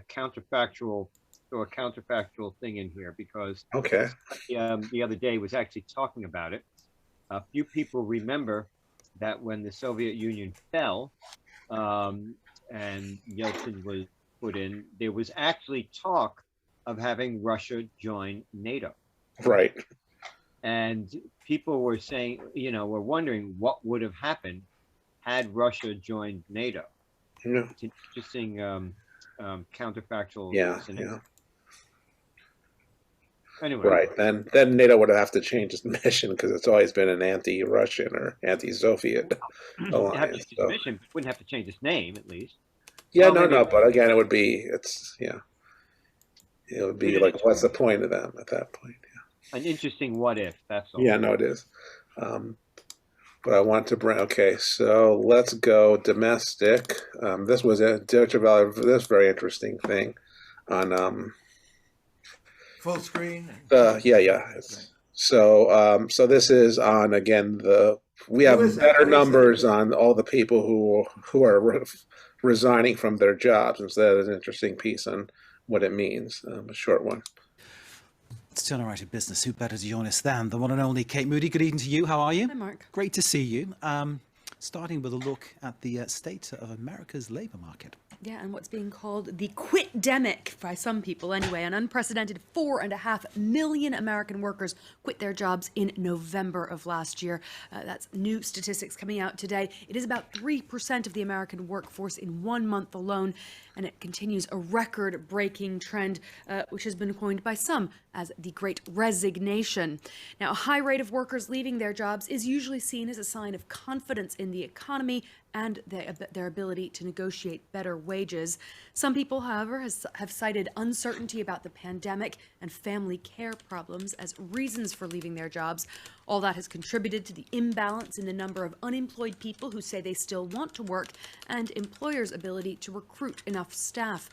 counterfactual thing in here, because okay, the other day was actually talking about it. A few people remember that when the Soviet Union fell and Yeltsin was put in, there was actually talk of having Russia join NATO. Right. And people were saying, were wondering what would have happened had Russia joined NATO. Yeah. It's an interesting counterfactual scenario. Yeah. Anyway. Right. Then NATO would have to change its mission because it's always been an anti-Russian or anti-Soviet alliance. Its mission wouldn't have to change its name, at least. Yeah, no. But again, it would be. It would be like, what's the point of them at that point? Yeah. An interesting what if. That's all. Yeah, no, it is. But I want to bring. Okay, so let's go domestic. This was a Deutsche Welle. This very interesting thing on. Full screen. Yeah. So this is on again we have better numbers on all the people who are resigning from their jobs. And so that is an interesting piece on what it means. A short one. Let's turn our right to business. Who better to join us than the one and only Kate Moody? Good evening to you. How are you? Hi, Mark. Great to see you. Starting with a look at the state of America's labour market. Yeah, and what's being called the quit-demic, by some people anyway. An unprecedented 4.5 million American workers quit their jobs in November of last year. That's new statistics coming out today. It is about 3% of the American workforce in 1 month alone, and it continues a record-breaking trend, which has been coined by some as the Great Resignation. Now, a high rate of workers leaving their jobs is usually seen as a sign of confidence in the economy and their ability to negotiate better wages. Some people, however, have cited uncertainty about the pandemic and family care problems as reasons for leaving their jobs. All that has contributed to the imbalance in the number of unemployed people who say they still want to work and employers' ability to recruit enough staff.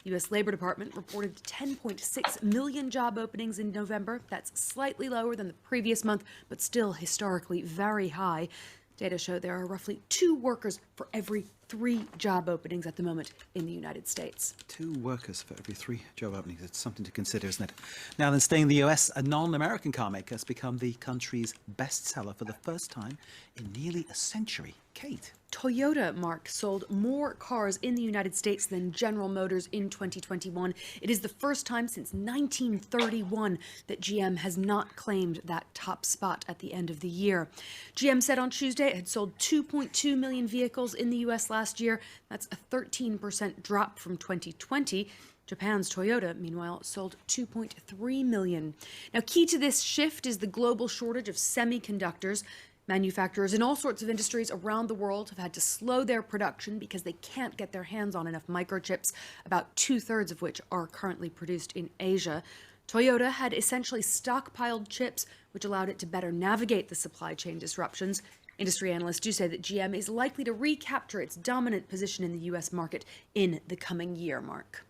The U.S. Labor Department reported 10.6 million job openings in November. That's slightly lower than the previous month, but still historically very high. Data show there are roughly 2 workers for every 3 job openings at the moment in the United States. 2 workers for every 3 job openings. It's something to consider, isn't it? Now then, staying in the US, a non-American car maker has become the country's bestseller for the first time in nearly a century. Kate. Toyota, Mark, sold more cars in the United States than General Motors in 2021. It is the first time since 1931 that GM has not claimed that top spot at the end of the year. GM said on Tuesday it had sold 2.2 million vehicles in the U.S. last year. That's a 13% drop from 2020. Japan's Toyota, meanwhile, sold 2.3 million. Now, key to this shift is the global shortage of semiconductors. Manufacturers in all sorts of industries around the world have had to slow their production because they can't get their hands on enough microchips, about 2/3 of which are currently produced in Asia. Toyota had essentially stockpiled chips, which allowed it to better navigate the supply chain disruptions. Industry analysts do say that GM is likely to recapture its dominant position in the U.S. market in the coming year, Mark.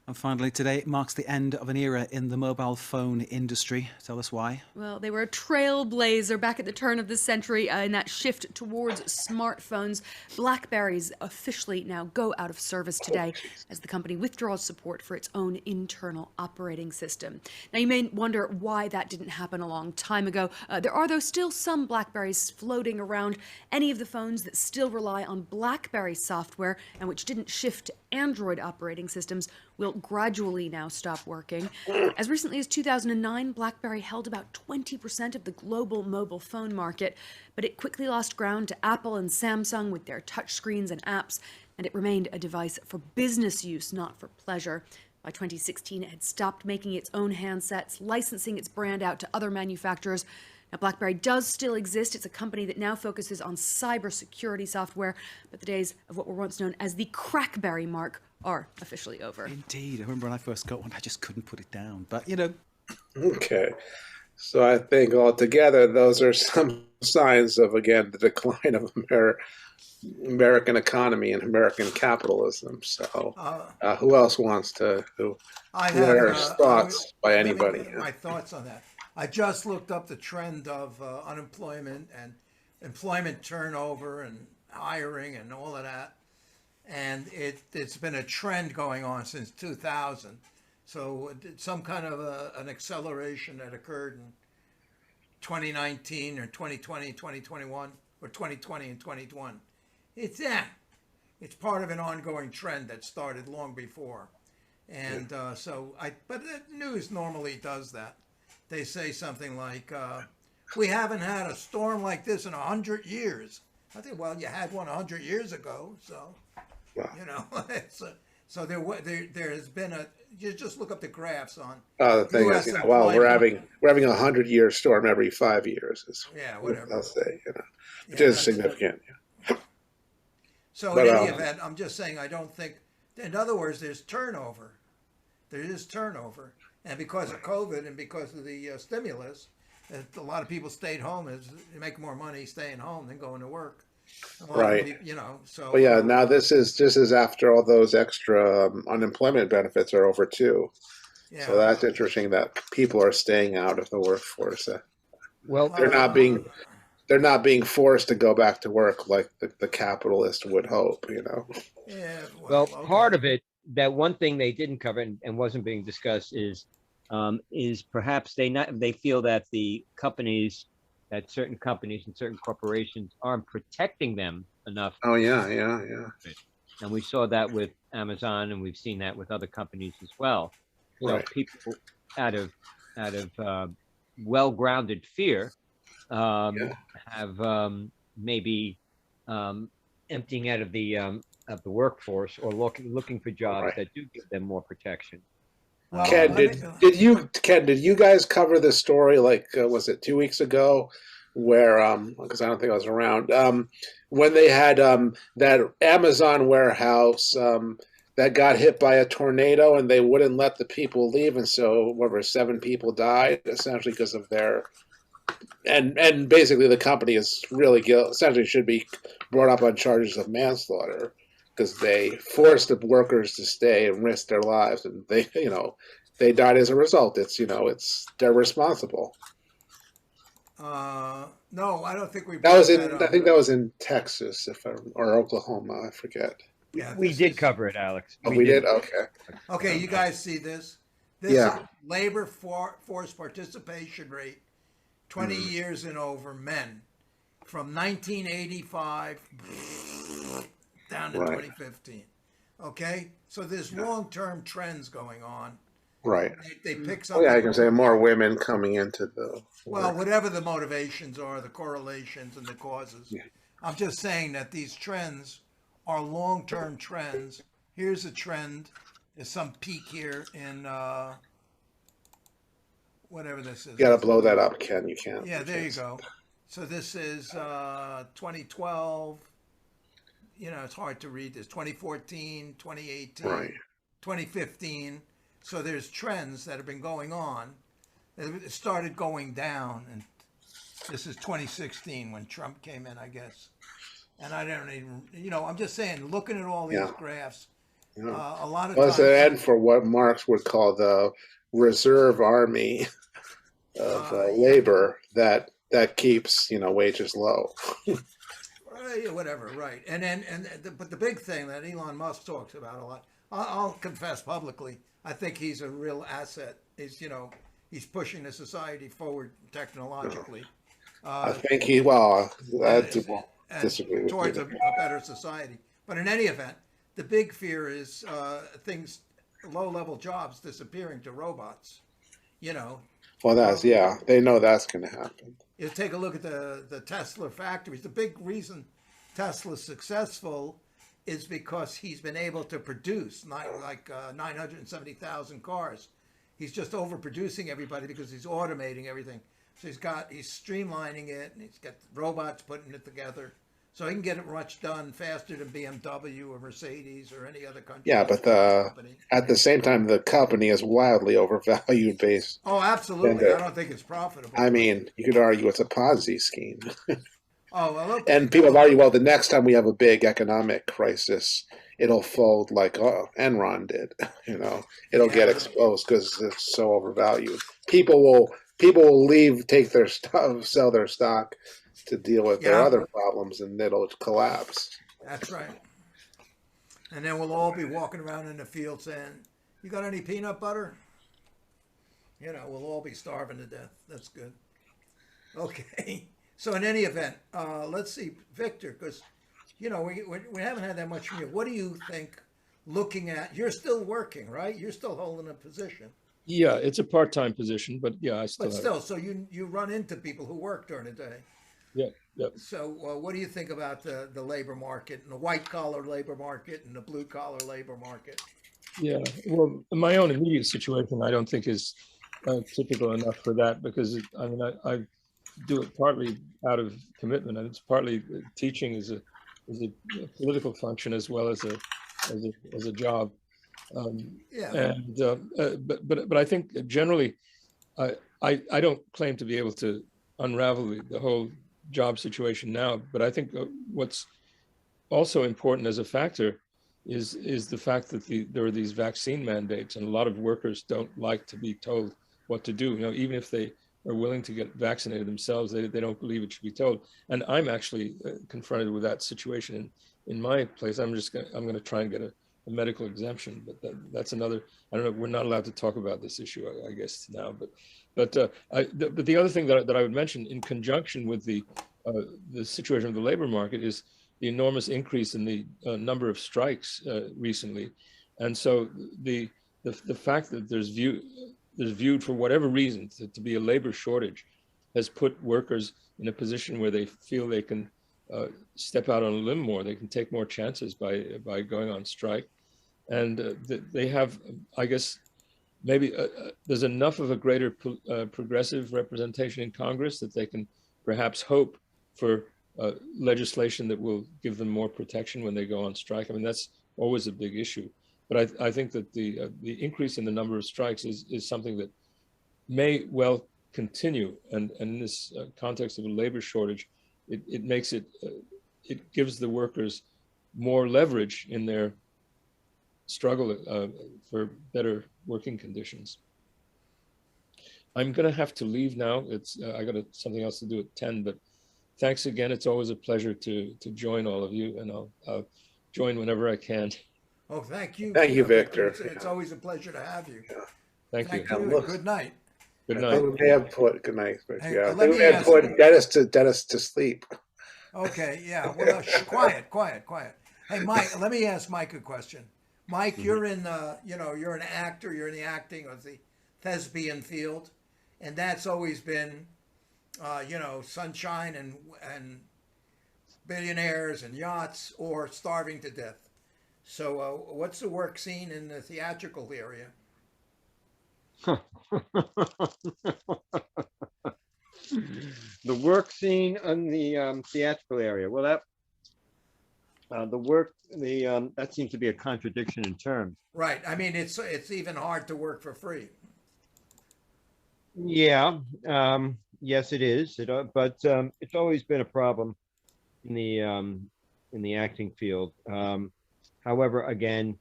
And finally, today marks the end of an era in the mobile phone industry. Tell us why. Well, they were a trailblazer back at the turn of the century in that shift towards smartphones. BlackBerries officially now go out of service today as the company withdraws support for its own internal operating system. Now, you may wonder why that didn't happen a long time ago. There are, though, still some BlackBerries floating around. Any of the phones that still rely on BlackBerry software and which didn't shift to Android operating systems will gradually now stop working. As recently as 2009, BlackBerry held about 20% of the global mobile phone market, but it quickly lost ground to Apple and Samsung with their touchscreens and apps, and it remained a device for business use, not for pleasure. By 2016, it had stopped making its own handsets, licensing its brand out to other manufacturers. Now, BlackBerry does still exist. It's a company that now focuses on cybersecurity software, but the days of what were once known as the Crackberry mark are officially over. Indeed. I remember when I first got one, I just couldn't put it down. But, you know. Okay. So I think altogether, those are some signs of, again, the decline of American economy and American capitalism. So who else wants to? Thoughts by anybody? My thoughts on that. I just looked up the trend of unemployment and employment turnover and hiring and all of that. And it's been a trend going on since 2000. So some kind of an acceleration that occurred in 2019 or 2020, 2021, or 2020 and 2021. It's part of an ongoing trend that started long before. And but the news normally does that. They say something like, we haven't had a storm like this in 100 years. I think, well, you had one 100 years ago, so, you know, so there has been you just look up the graphs on the thing is, well, we're having a 100-year storm every 5 years. Yeah, whatever. I'll say, which is significant. So in any event, I'm just saying, I don't think, in other words, there's turnover. There is turnover. And because of COVID and because of the stimulus, a lot of people stayed home. They make more money staying home than going to work. Right. People, you know, so. Well, yeah, now this is after all those extra unemployment benefits are over too. Yeah. So that's interesting that people are staying out of the workforce. Well, they're not being forced to go back to work like the capitalist would hope, you know. Yeah. Well, part of it, that one thing they didn't cover and wasn't being discussed is perhaps they feel that certain companies and certain corporations aren't protecting them enough. Oh yeah. And we saw that with Amazon, and we've seen that with other companies as well. So people out of well-grounded fear have maybe emptying out of the workforce or looking for jobs that do give them more protection. Ken, did you guys cover this story, like was it 2 weeks ago, where because I don't think I was around, when they had that Amazon warehouse that got hit by a tornado and they wouldn't let the people leave, and so 7 people died essentially because of their and basically the company is really essentially should be brought up on charges of manslaughter, because they forced the workers to stay and risk their lives, and they died as a result. They're responsible. No, I don't think we. I think that was in Texas, or Oklahoma. I forget. Yeah, we did cover it, Alex. We did. Okay. Okay, you guys see this? This labor force participation rate, 20 years and over, men, from 1985 down to 2015. Okay, so there's long-term trends going on. Right. They pick something. I can say more women coming into the. Well, whatever the motivations are, the correlations and the causes. Yeah. I'm just saying that these trends are long-term trends. Here's a trend. There's some peak here in whatever this is. You got to blow that up, Ken. You can't. Yeah, there you go. So this is 2012. It's hard to read this. 2014, 2018, 2015. So there's trends that have been going on. It started going down, and this is 2016 when Trump came in, I guess. And I don't even, I'm just saying, looking at all these graphs, a lot of times. It's an end for what Marx would call the reserve army of labor that keeps, wages low. Whatever, right. But the big thing that Elon Musk talks about a lot, I'll confess publicly, I think he's a real asset. He's pushing the society forward technologically. I think disagree with towards a better society. But in any event, the big fear is low-level jobs disappearing to robots. Well, they know that's going to happen. You take a look at the Tesla factories. The big reason Tesla's successful is because he's been able to produce 970,000 cars. He's just overproducing everybody because he's automating everything. So he's streamlining it, and he's got robots putting it together. So he can get it much done faster than BMW or Mercedes or any other country. Yeah, but at the same time, the company is wildly overvalued based. Oh, absolutely. I don't think it's profitable. I mean, you could argue it's a Ponzi scheme. Oh, well, okay. And people argue, well, the next time we have a big economic crisis, it'll fold like Enron did. It'll get exposed because it's so overvalued. People will leave, take their stuff, sell their stock to deal with their other problems, and it'll collapse. That's right. And then we'll all be walking around in the field saying, "You got any peanut butter?" We'll all be starving to death. That's good. Okay. So in any event, let's see, Victor, because, we haven't had that much from you. What do you think, looking at, you're still working, right? You're still holding a position. Yeah, it's a part-time position, but yeah, I still. But still, so you run into people who work during the day. Yeah. Yep. So what do you think about the labor market and the white collar labor market and the blue collar labor market? Yeah, well, my own immediate situation, I don't think is typical enough for that, because I mean, I do it partly out of commitment, and it's partly teaching is a political function as well as a job. Yeah. And but I think generally, I don't claim to be able to unravel the whole job situation now, but I think what's also important as a factor is the fact that there are these vaccine mandates, and a lot of workers don't like to be told what to do. You know, even if they are willing to get vaccinated themselves, they don't believe it should be told. And I'm actually confronted with that situation in my place. I'm going to try and get a medical exemption, but that's another. I don't know. We're not allowed to talk about this issue, I guess now. But the other thing that I would mention in conjunction with the situation of the labor market is the enormous increase in the number of strikes recently, and so the fact that there's viewed for whatever reason to be a labor shortage has put workers in a position where they feel they can step out on a limb more. They can take more chances by going on strike, and they have, I guess, maybe there's enough of a greater progressive representation in Congress that they can perhaps hope for legislation that will give them more protection when they go on strike. I mean, that's always a big issue. But I think that the increase in the number of strikes is something that may well continue. And in this context of a labor shortage, it makes it gives the workers more leverage in their struggle for better working conditions. I'm going to have to leave now. I got something else to do at 10, but thanks again. It's always a pleasure to join all of you, and I'll join whenever I can. Oh, thank you. Thank you, Victor. It's always a pleasure to have you. Yeah. Thank you. Good night. Good night. We may have put good night. Hey, yeah, we may have put Dennis to sleep. Okay. Yeah. Well, quiet. Hey, Mike. Let me ask Mike a question. Mike, you're in. You're an actor. You're in the acting of the thespian field, and that's always been, sunshine and billionaires and yachts or starving to death. So what's the work scene in the theatrical area? The work scene in the theatrical area. Well, that that seems to be a contradiction in terms. Right. I mean, it's even hard to work for free. Yeah. Yes, it is. But it's always been a problem in the acting field. However, again,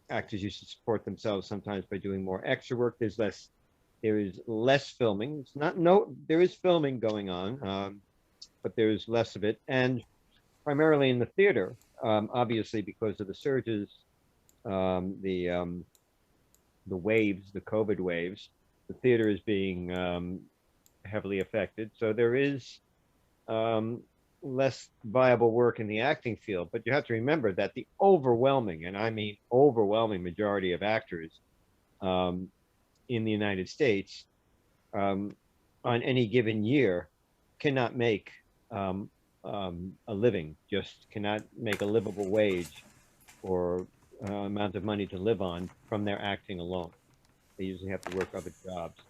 actors used to support themselves sometimes by doing more extra work. There is less filming. There is filming going on, but there's less of it, and primarily in the theater, obviously because of the surges, the waves, the COVID waves. The theater is being heavily affected, so there is less viable work in the acting field. But you have to remember that the overwhelming, and I mean overwhelming, majority of actors in the United States on any given year cannot make a living, just cannot make a livable wage or amount of money to live on from their acting alone. They usually have to work other jobs.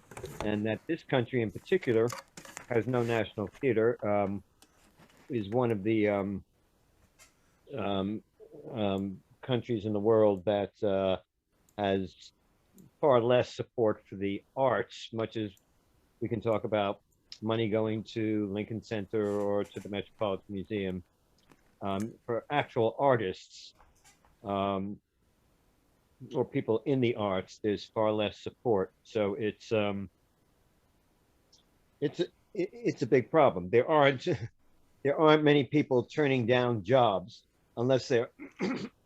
And that this country in particular has no national theater is one of the countries in the world that has far less support for the arts, much as we can talk about money going to Lincoln Center or to the Metropolitan Museum. For actual artists or people in the arts, there's far less support. So it's a big problem. There aren't many people turning down jobs unless they're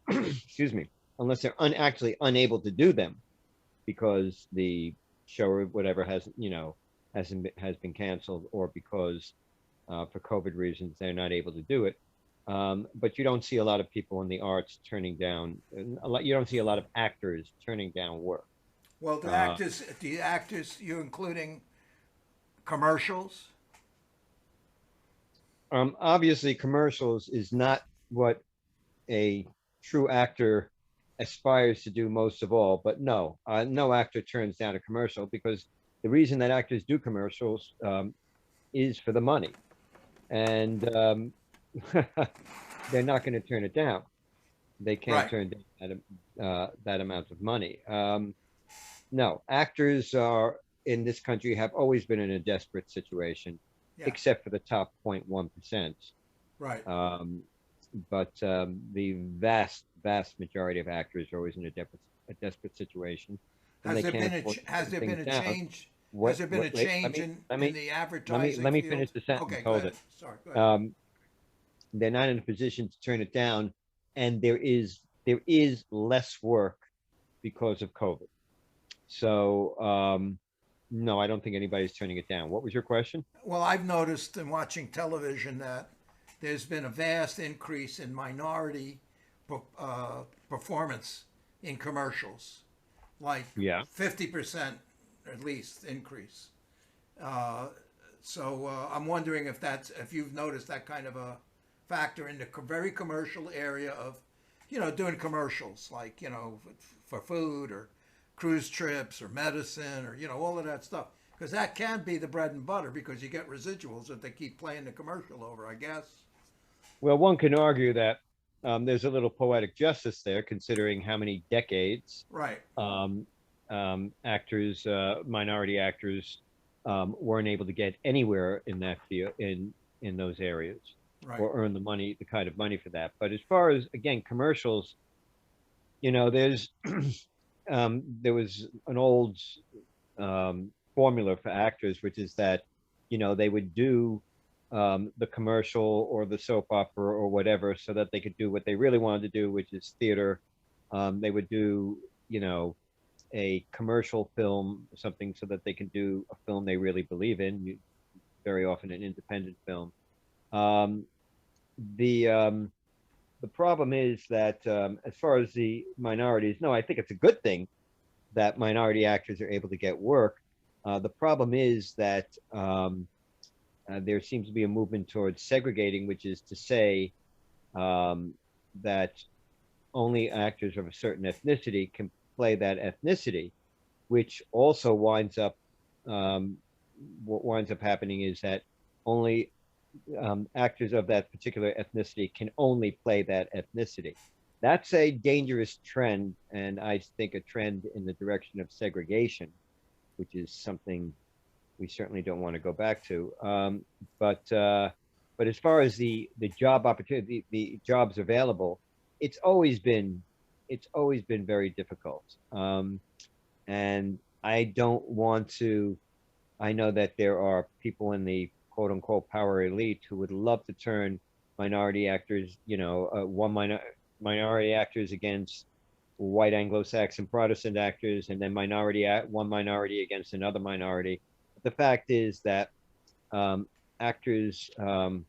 excuse me, unless they're actually unable to do them because the show or whatever has been canceled, or because for COVID reasons they're not able to do it. But you don't see a lot of people in the arts turning down. You don't see a lot of actors turning down work. Well, the actors, you including commercials? Obviously, commercials is not what a true actor aspires to do most of all. But no, no actor turns down a commercial, because the reason that actors do commercials is for the money, and they're not going to turn it down. They can't turn down that amount of money. No, actors are in this country have always been in a desperate situation, except for the top 0.1%. Right. But the vast majority of actors are always in a desperate situation. Has there been a change? Has there been a change in the advertising? Let me finish the sentence. Okay, Hold it. Sorry. Go ahead. They're not in a position to turn it down, and there is less work because of COVID. So no, I don't think anybody's turning it down. What was your question? Well, I've noticed in watching television that there's been a vast increase in minority performance in commercials, like 50% at least increase. So I'm wondering if you've noticed that kind of a factor in the very commercial area of, doing commercials like, for food or cruise trips or medicine or, all of that stuff. Because that can be the bread and butter, because you get residuals if they keep playing the commercial over, I guess. Well, one can argue that there's a little poetic justice there, considering how many decades actors, minority actors, weren't able to get anywhere in that field, in those areas, or earn the money, the kind of money for that. But as far as, again, commercials, there's there was an old formula for actors, which is that, they would do the commercial or the soap opera or whatever, so that they could do what they really wanted to do, which is theater. They would do, a commercial film, something, so that they can do a film they really believe in, very often an independent film. The problem is that as far as the minorities, no, I think it's a good thing that minority actors are able to get work. The problem is that there seems to be a movement towards segregating, which is to say that only actors of a certain ethnicity can play that ethnicity, which also winds up, what winds up happening is that only actors of that particular ethnicity can only play that ethnicity. That's a dangerous trend, and I think a trend in the direction of segregation, which is something we certainly don't want to go back to. But as far as the job opportunity, the jobs available, it's always been very difficult. And I don't want to. I know that there are people in the quote unquote power elite who would love to turn minority actors, minority actors against white Anglo-Saxon Protestant actors, and then one minority against another minority. But the fact is that actors, in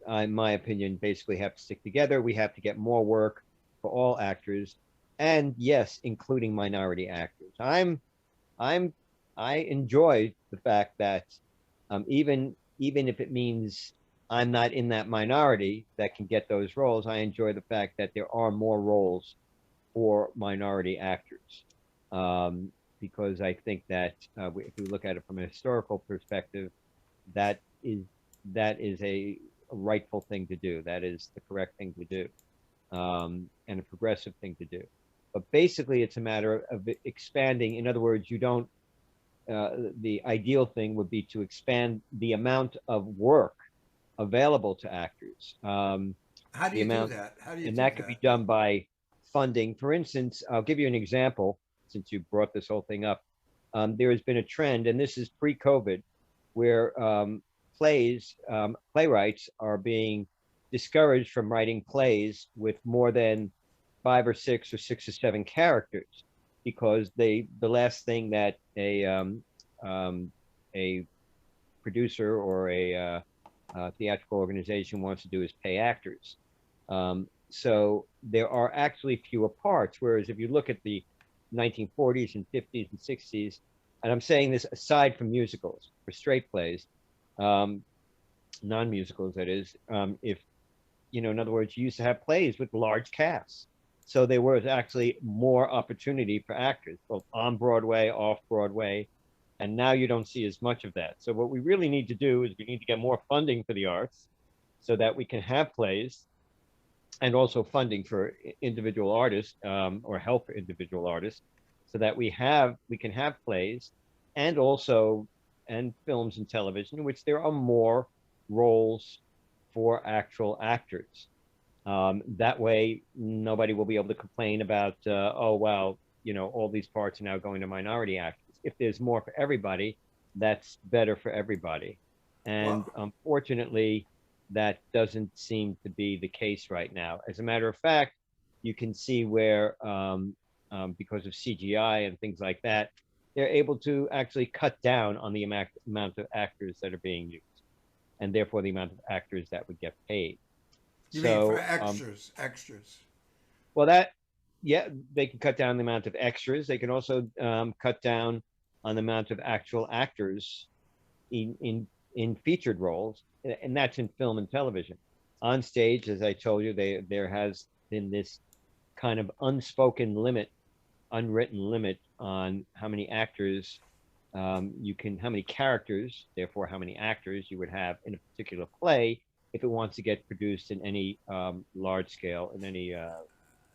my opinion, basically have to stick together. We have to get more work for all actors, and yes, including minority actors. I enjoy the fact that even if it means I'm not in that minority that can get those roles, I enjoy the fact that there are more roles for minority actors, because I think that if we look at it from a historical perspective, that is a rightful thing to do. That is the correct thing to do, and a progressive thing to do. But basically, it's a matter of expanding. In other words, you don't. The ideal thing would be to expand the amount of work available to actors. How do you do that? And that could be done by funding. For instance, I'll give you an example, since you brought this whole thing up. There has been a trend, and this is pre-COVID, where playwrights are being discouraged from writing plays with more than 5 or 6 or 6 or 7 characters, because the last thing that a producer or a theatrical organization wants to do is pay actors. So there are actually fewer parts, whereas if you look at the 1940s and 50s and 60s, and I'm saying this aside from musicals, for straight plays, non-musicals, that is, if, in other words, you used to have plays with large casts. So there was actually more opportunity for actors, both on Broadway, off Broadway, and now you don't see as much of that. So what we really need to do is we need to get more funding for the arts so that we can have plays, and also funding for individual artists, or help for individual artists, so that we can have plays and films and television in which there are more roles for actual actors. That way, nobody will be able to complain about, oh, well, all these parts are now going to minority actors. If there's more for everybody, that's better for everybody. And unfortunately, that doesn't seem to be the case right now. As a matter of fact, you can see where, because of CGI and things like that, they're able to actually cut down on the amount of actors that are being used, and therefore the amount of actors that would get paid. You mean for extras? Well, they can cut down the amount of extras. They can also cut down on the amount of actual actors in featured roles, and that's in film and television. On stage, as I told you, there has been this kind of unspoken limit, unwritten limit on how many actors how many characters, therefore how many actors you would have in a particular play if it wants to get produced in any large scale, in any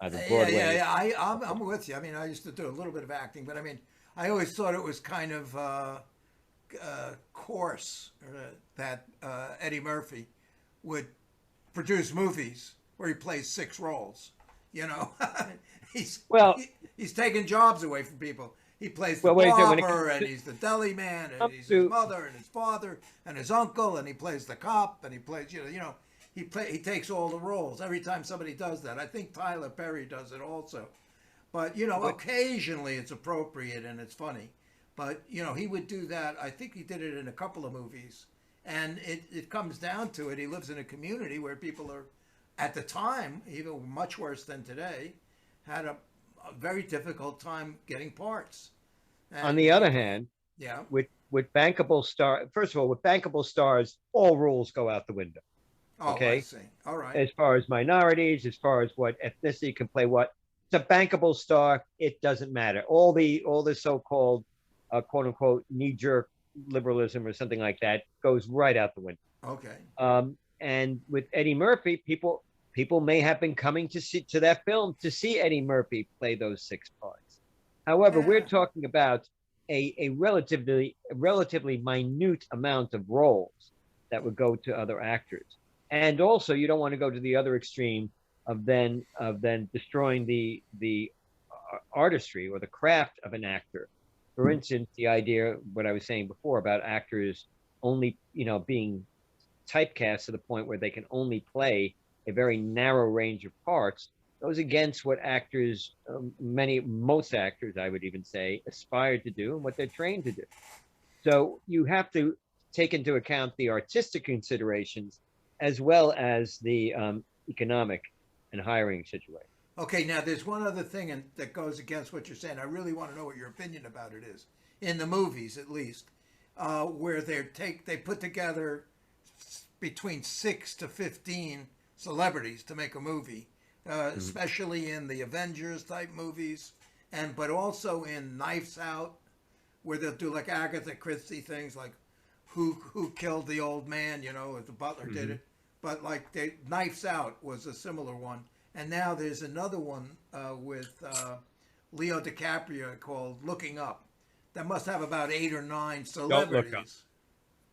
either Broadway. Yeah. I'm with you. I mean, I used to do a little bit of acting, but I mean, I always thought it was kind of coarse that Eddie Murphy would produce movies where he plays 6 roles. He's taking jobs away from people. He plays the barber, and he's the deli man, and he's his mother and his father and his uncle, and he plays the cop, and he plays, he takes all the roles. Every time somebody does that, I think Tyler Perry does it also. But, occasionally it's appropriate and it's funny. But, he would do that. I think he did it in a couple of movies. And it comes down to it. He lives in a community where people are, at the time, even much worse than today, had a very difficult time getting parts. And on the other hand, with bankable stars, all rules go out the window. Okay, I see. All right. As far as minorities, as far as what ethnicity can play what, it's a bankable star. It doesn't matter. All the so-called quote unquote knee-jerk liberalism or something like that goes right out the window. Okay. And with Eddie Murphy, people may have been coming to that film to see Eddie Murphy play those 6 parts. However, we're talking about a relatively minute amount of roles that would go to other actors. And also, you don't want to go to the other extreme of then destroying the artistry or the craft of an actor. For instance, the idea, what I was saying before about actors only, being typecast to the point where they can only play a very narrow range of parts, goes against what actors, most actors, I would even say, aspire to do and what they're trained to do. So you have to take into account the artistic considerations as well as the economic and hiring situation. Okay, now there's one other thing that goes against what you're saying. I really want to know what your opinion about it is. In the movies, at least, where they put together between 6 to 15 celebrities to make a movie, especially in the Avengers type movies, but also in Knives Out, where they'll do like Agatha Christie things like who killed the old man, if the butler did it. But like Knives Out was a similar one. And now there's another one with Leo DiCaprio called Looking Up. That must have about 8 or 9 celebrities. Don't Look Up.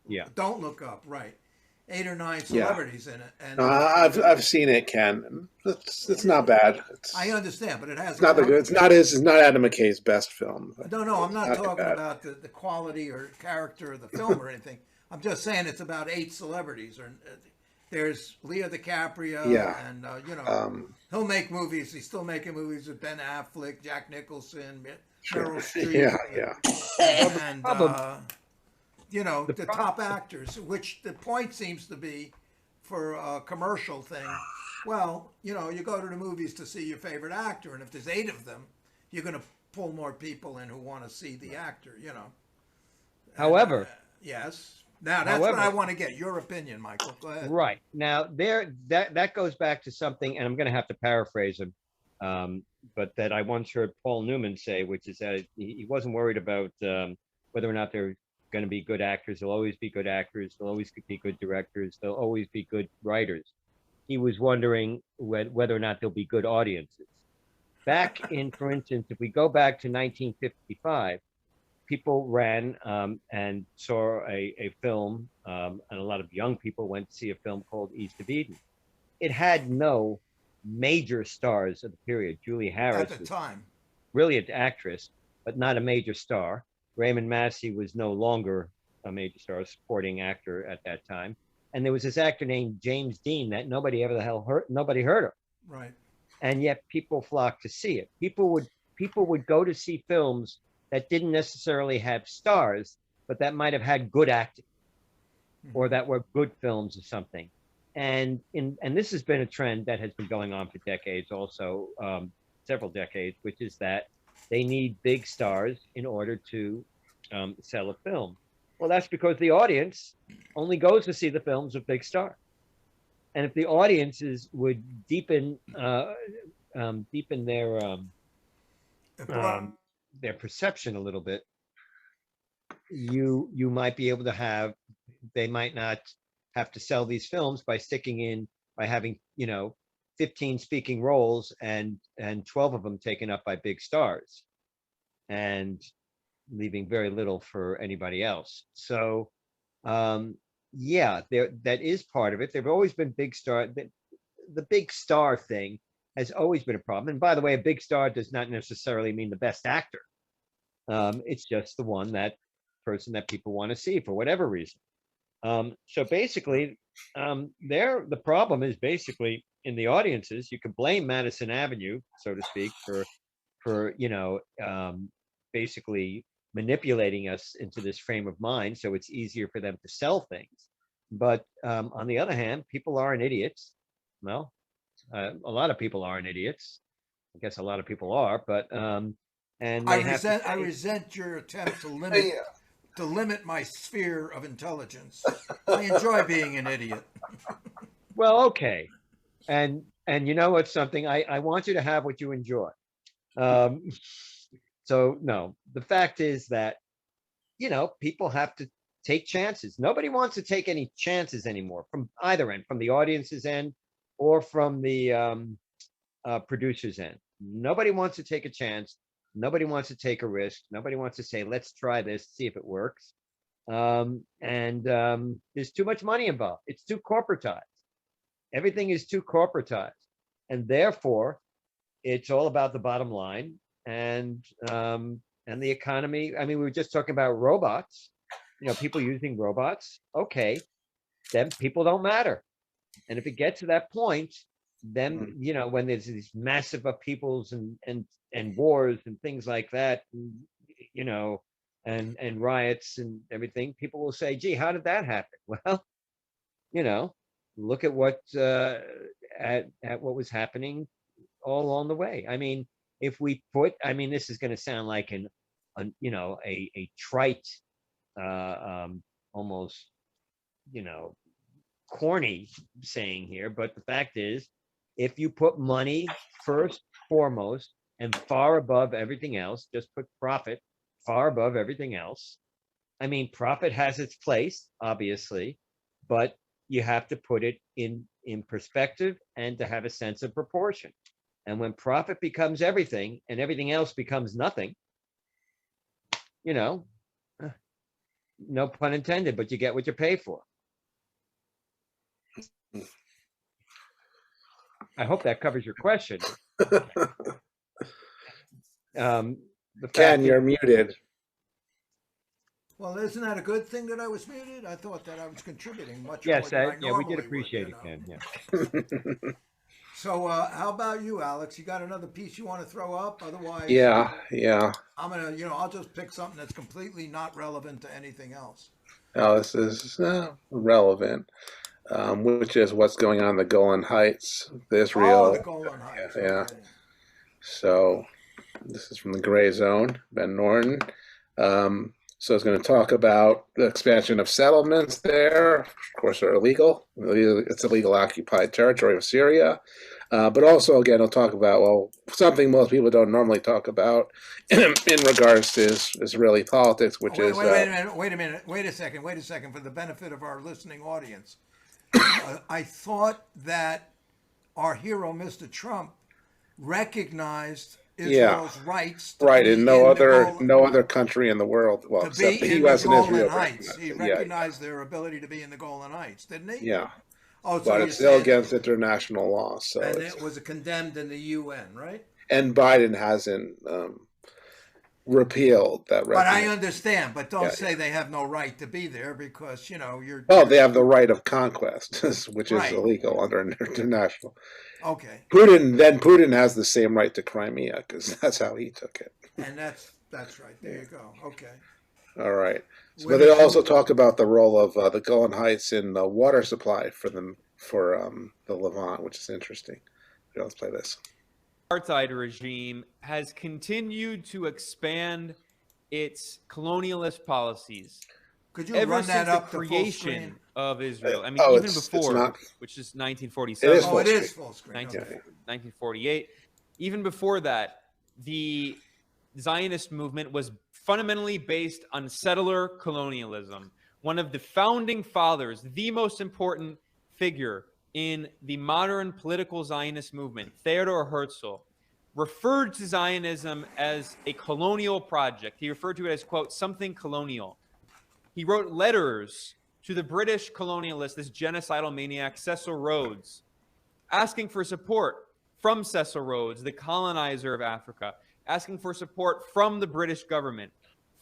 Yeah. Don't Look Up, right. 8 or 9 celebrities in it. And I've seen it, Ken. It's not bad. I understand, but it has. It's not good. It's not Adam McKay's best film. No, I'm not talking about the quality or character of the film or anything. I'm just saying it's about 8 celebrities. There's Leo DiCaprio, and he'll make movies. He's still making movies with Ben Affleck, Jack Nicholson, Meryl Streep. And the top actors. Which the point seems to be for a commercial thing. Well, you go to the movies to see your favorite actor, and if there's 8 of them, you're going to pull more people in who want to see the actor. However, yes. Now that's what I want to get your opinion, Michael. Go ahead. Right. Now that goes back to something, and I'm going to have to paraphrase him, but that I once heard Paul Newman say, which is that he wasn't worried about whether or not they're going to be good actors. There'll always be good actors. There'll always be good directors. There'll always be good writers. He was wondering whether or not there'll be good audiences. Back in, for instance, if we go back to 1955, people ran and saw a film, and a lot of young people went to see a film called East of Eden. It had no major stars of the period. Julie Harris at the time, brilliant actress, but not a major star. Raymond Massey was no longer a major star, a supporting actor at that time. And there was this actor named James Dean that nobody heard of. Right. And yet people flocked to see it. People would go to see films that didn't necessarily have stars, but that might have had good acting, or that were good films or something. And this has been a trend that has been going on for decades, also several decades, which is that they need big stars in order to sell a film. Well, that's because the audience only goes to see the films with big stars. And if the audiences would deepen their perception a little bit, you might be able to have, they might not have to sell these films by having 15 speaking roles and 12 of them taken up by big stars, and leaving very little for anybody else. So yeah, that is part of it. There've always been big star. The big star thing has always been a problem. And by the way, a big star does not necessarily mean the best actor. It's just the person that people want to see for whatever reason. So basically, the problem is basically in the audiences. You can blame Madison Avenue, so to speak, for basically manipulating us into this frame of mind, so it's easier for them to sell things. But on the other hand, people aren't idiots. Well, a lot of people aren't idiots. I guess a lot of people are, but and I resent your attempt to limit my sphere of intelligence. I enjoy being an idiot. Well, okay, and you know what's something? I want you to have what you enjoy. So no, the fact is that, people have to take chances. Nobody wants to take any chances anymore from either end, from the audience's end or from the producer's end. Nobody wants to take a chance. Nobody wants to take a risk. Nobody wants to say, let's try this, see if it works. And there's too much money involved. It's too corporatized. Everything is too corporatized. And therefore, it's all about the bottom line and the economy. I mean, we were just talking about robots, people using robots. Okay, then people don't matter. And if it gets to that point, then, when there's these massive upheavals and wars and things like that, and riots and everything, people will say, gee, how did that happen? Well, look at what was happening all along the way. I mean, if we this is going to sound like a trite, almost, corny saying here, but the fact is, if you put money first, foremost, and far above everything else, just put profit far above everything else. I mean, profit has its place, obviously, but you have to put it in perspective and to have a sense of proportion. And when profit becomes everything and everything else becomes nothing, no pun intended, but you get what you pay for. I hope that covers your question. Ken, you're muted. Well, isn't that a good thing that I was muted? I thought that I was contributing much more than I normally we did appreciate would, it, Ken. Yeah. So, how about you, Alex? You got another piece you want to throw up? Otherwise, yeah. I'm gonna, I'll just pick something that's completely not relevant to anything else. Oh, this is relevant, which is what's going on in the Golan Heights, Israel. Oh, the Golan Heights. Yeah. Okay. So, this is from the Gray Zone, Ben Norton. So it's going to talk about the expansion of settlements there. Of course, they're illegal. It's illegal occupied territory of Syria. But also, again, it'll talk about, well, something most people don't normally talk about in regards to Israeli politics, which is... Wait a second, for the benefit of our listening audience. I thought that our hero, Mr. Trump, recognized Israel's rights to right, be and no other country in the world, well, to except be the in U.S. the and Golan Israel. Heights. He recognized their ability to be in the Golan Heights, didn't he? Yeah. Oh, so but it's still against international law. So and it was condemned in the UN, right? And Biden hasn't repealed that. But I understand. But don't say they have no right to be there because you're. Oh, they have the right of conquest, which is illegal under international. Okay. Putin has the same right to Crimea because that's how he took it. And that's right. There you go. Okay. All right. But they also talk about the role of the Golan Heights in the water supply for the Levant, which is interesting. Here, let's play this. Apartheid regime has continued to expand its colonialist policies. Could you ever run since that up the to full creation screen? of Israel? I mean, Oh, even before, which is 1947. It is full screen. It is full screen. 1948. Even before that, the Zionist movement was fundamentally based on settler colonialism. One of the founding fathers, the most important figure in the modern political Zionist movement, Theodor Herzl, referred to Zionism as a colonial project. He referred to it as, quote, something colonial. He wrote letters to the British colonialist, this genocidal maniac, Cecil Rhodes, asking for support from Cecil Rhodes, the colonizer of Africa, asking for support from the British government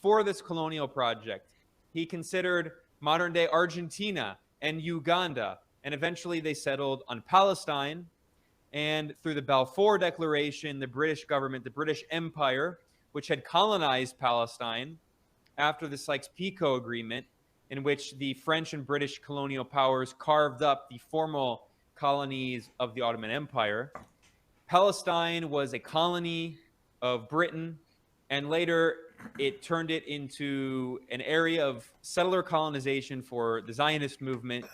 for this colonial project. He considered modern-day Argentina and Uganda, and eventually they settled on Palestine. And through the Balfour Declaration, the British government, the British Empire, which had colonized Palestine after the Sykes-Picot Agreement, in which the French and British colonial powers carved up the formal colonies of the Ottoman Empire. Palestine was a colony of Britain, and later it turned it into an area of settler colonization for the Zionist movement.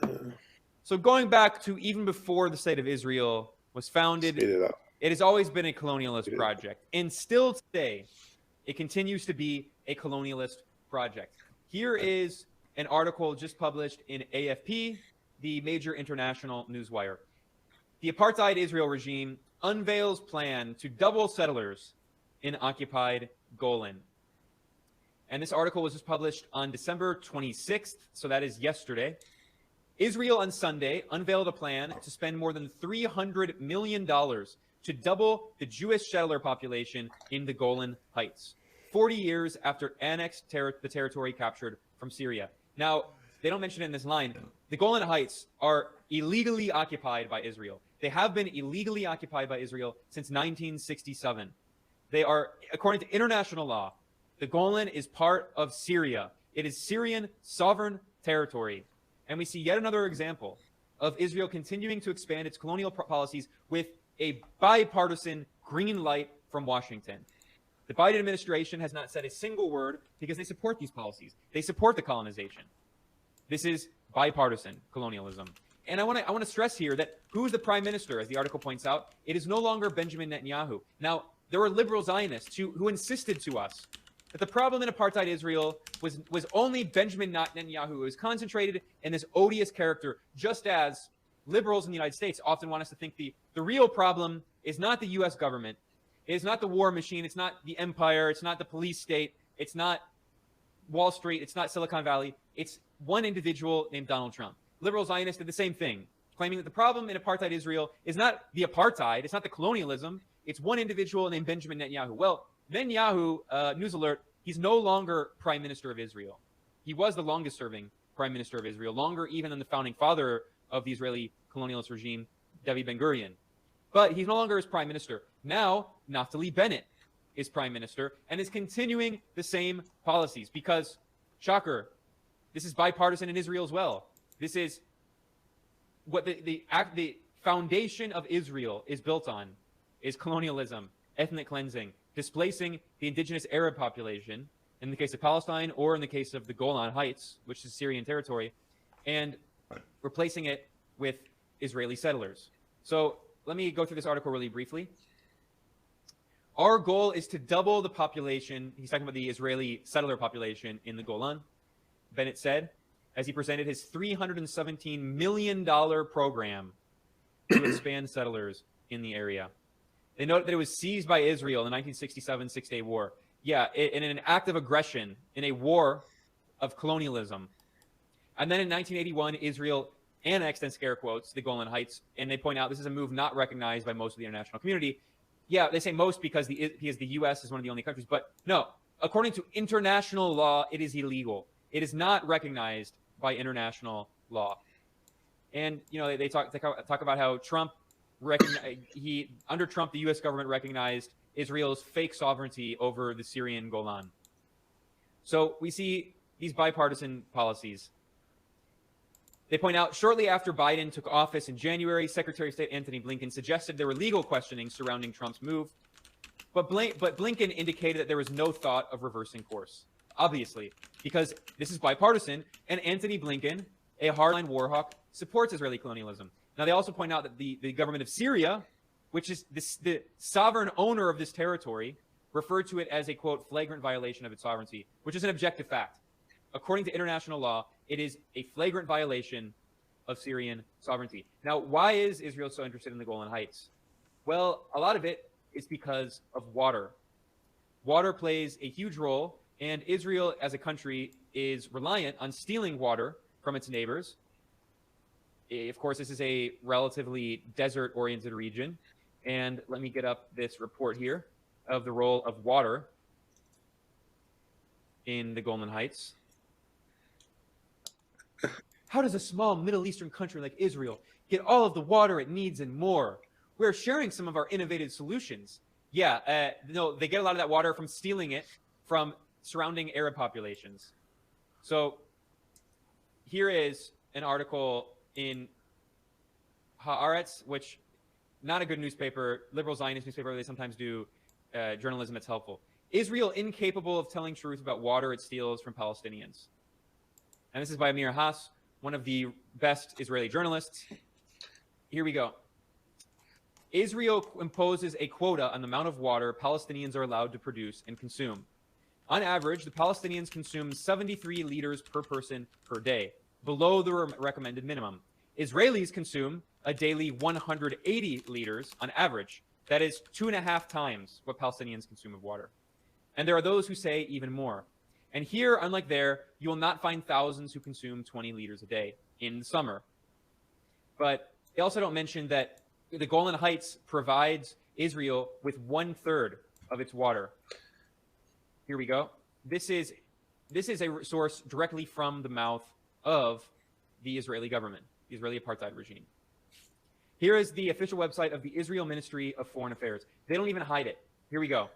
So going back to even before the State of Israel was founded, it has always been a colonialist project. And still today, it continues to be a colonialist project. Here is an article just published in AFP, the major international newswire. The apartheid Israel regime unveils plan to double settlers in occupied Golan. And this article was just published on December 26th, so that is yesterday. Israel on Sunday unveiled a plan to spend more than $300 million to double the Jewish settler population in the Golan Heights, 40 years after annexed the territory captured from Syria. Now, they don't mention it in this line. The Golan Heights are illegally occupied by Israel. They have been illegally occupied by Israel since 1967. They are, according to international law, the Golan is part of Syria. It is Syrian sovereign territory. And we see yet another example of Israel continuing to expand its colonial policies with a bipartisan green light from Washington. The Biden administration has not said a single word because they support these policies. They support the colonization. This is bipartisan colonialism. And I want to stress here that who is the prime minister, as the article points out? It is no longer Benjamin Netanyahu. Now, there were liberal Zionists who insisted to us that the problem in apartheid Israel was only Benjamin Netanyahu, who was concentrated in this odious character, just as liberals in the United States often want us to think the real problem is not the U.S. government, it is not the war machine, it's not the empire, it's not the police state, it's not Wall Street, it's not Silicon Valley, it's one individual named Donald Trump. Liberal Zionists did the same thing, claiming that the problem in apartheid Israel is not the apartheid, it's not the colonialism, it's one individual named Benjamin Netanyahu. Well, Netanyahu, news alert, he's no longer prime minister of Israel. He was the longest serving prime minister of Israel, longer even than the founding father of the Israeli colonialist regime, David Ben-Gurion. But he's no longer his prime minister. Now, Naftali Bennett is prime minister and is continuing the same policies because, shocker, this is bipartisan in Israel as well. This is what the foundation of Israel is built on, is colonialism, ethnic cleansing, displacing the indigenous Arab population, in the case of Palestine, or in the case of the Golan Heights, which is Syrian territory, and replacing it with Israeli settlers. So let me go through this article really briefly. Our goal is to double the population. He's talking about the Israeli settler population in the Golan, Bennett said, as he presented his $317 million program to expand settlers in the area. They note that it was seized by Israel in the 1967 Six-Day War. Yeah, in an act of aggression, in a war of colonialism. And then in 1981, Israel annexed, and scare quotes, the Golan Heights, and they point out this is a move not recognized by most of the international community. Yeah, they say most because the U.S. is one of the only countries, but no, according to international law, it is illegal. It is not recognized by international law. And they talk about how Trump under Trump, the U.S. government recognized Israel's fake sovereignty over the Syrian Golan. So we see these bipartisan policies. They point out shortly after Biden took office in January, Secretary of State Antony Blinken suggested there were legal questioning surrounding Trump's move, but Blinken indicated that there was no thought of reversing course, obviously, because this is bipartisan, and Antony Blinken, a hardline war hawk, supports Israeli colonialism. Now, they also point out that the government of Syria, which is the sovereign owner of this territory, referred to it as a, quote, flagrant violation of its sovereignty, which is an objective fact. According to international law, it is a flagrant violation of Syrian sovereignty. Now, why is Israel so interested in the Golan Heights? Well, a lot of it is because of water. Water plays a huge role, and Israel as a country is reliant on stealing water from its neighbors. Of course, this is a relatively desert-oriented region. And let me get up this report here of the role of water in the Golan Heights. How does a small Middle Eastern country like Israel get all of the water it needs and more? We're sharing some of our innovative solutions. Yeah, no, they get a lot of that water from stealing it from surrounding Arab populations. So here is an article in Haaretz, which not a good newspaper, liberal Zionist newspaper. They sometimes do journalism that's helpful. Israel incapable of telling truth about water it steals from Palestinians. And this is by Amir Haas, one of the best Israeli journalists. Here we go. Israel imposes a quota on the amount of water Palestinians are allowed to produce and consume. On average, the Palestinians consume 73 liters per person per day, below the recommended minimum. Israelis consume a daily 180 liters on average. That is 2.5 times what Palestinians consume of water. And there are those who say even more. And here, unlike there, you will not find thousands who consume 20 liters a day in the summer. But they also don't mention that the Golan Heights provides Israel with 1/3 of its water. Here we go. This is a source directly from the mouth of the Israeli government, the Israeli apartheid regime. Here is the official website of the Israel Ministry of Foreign Affairs. They don't even hide it. Here we go.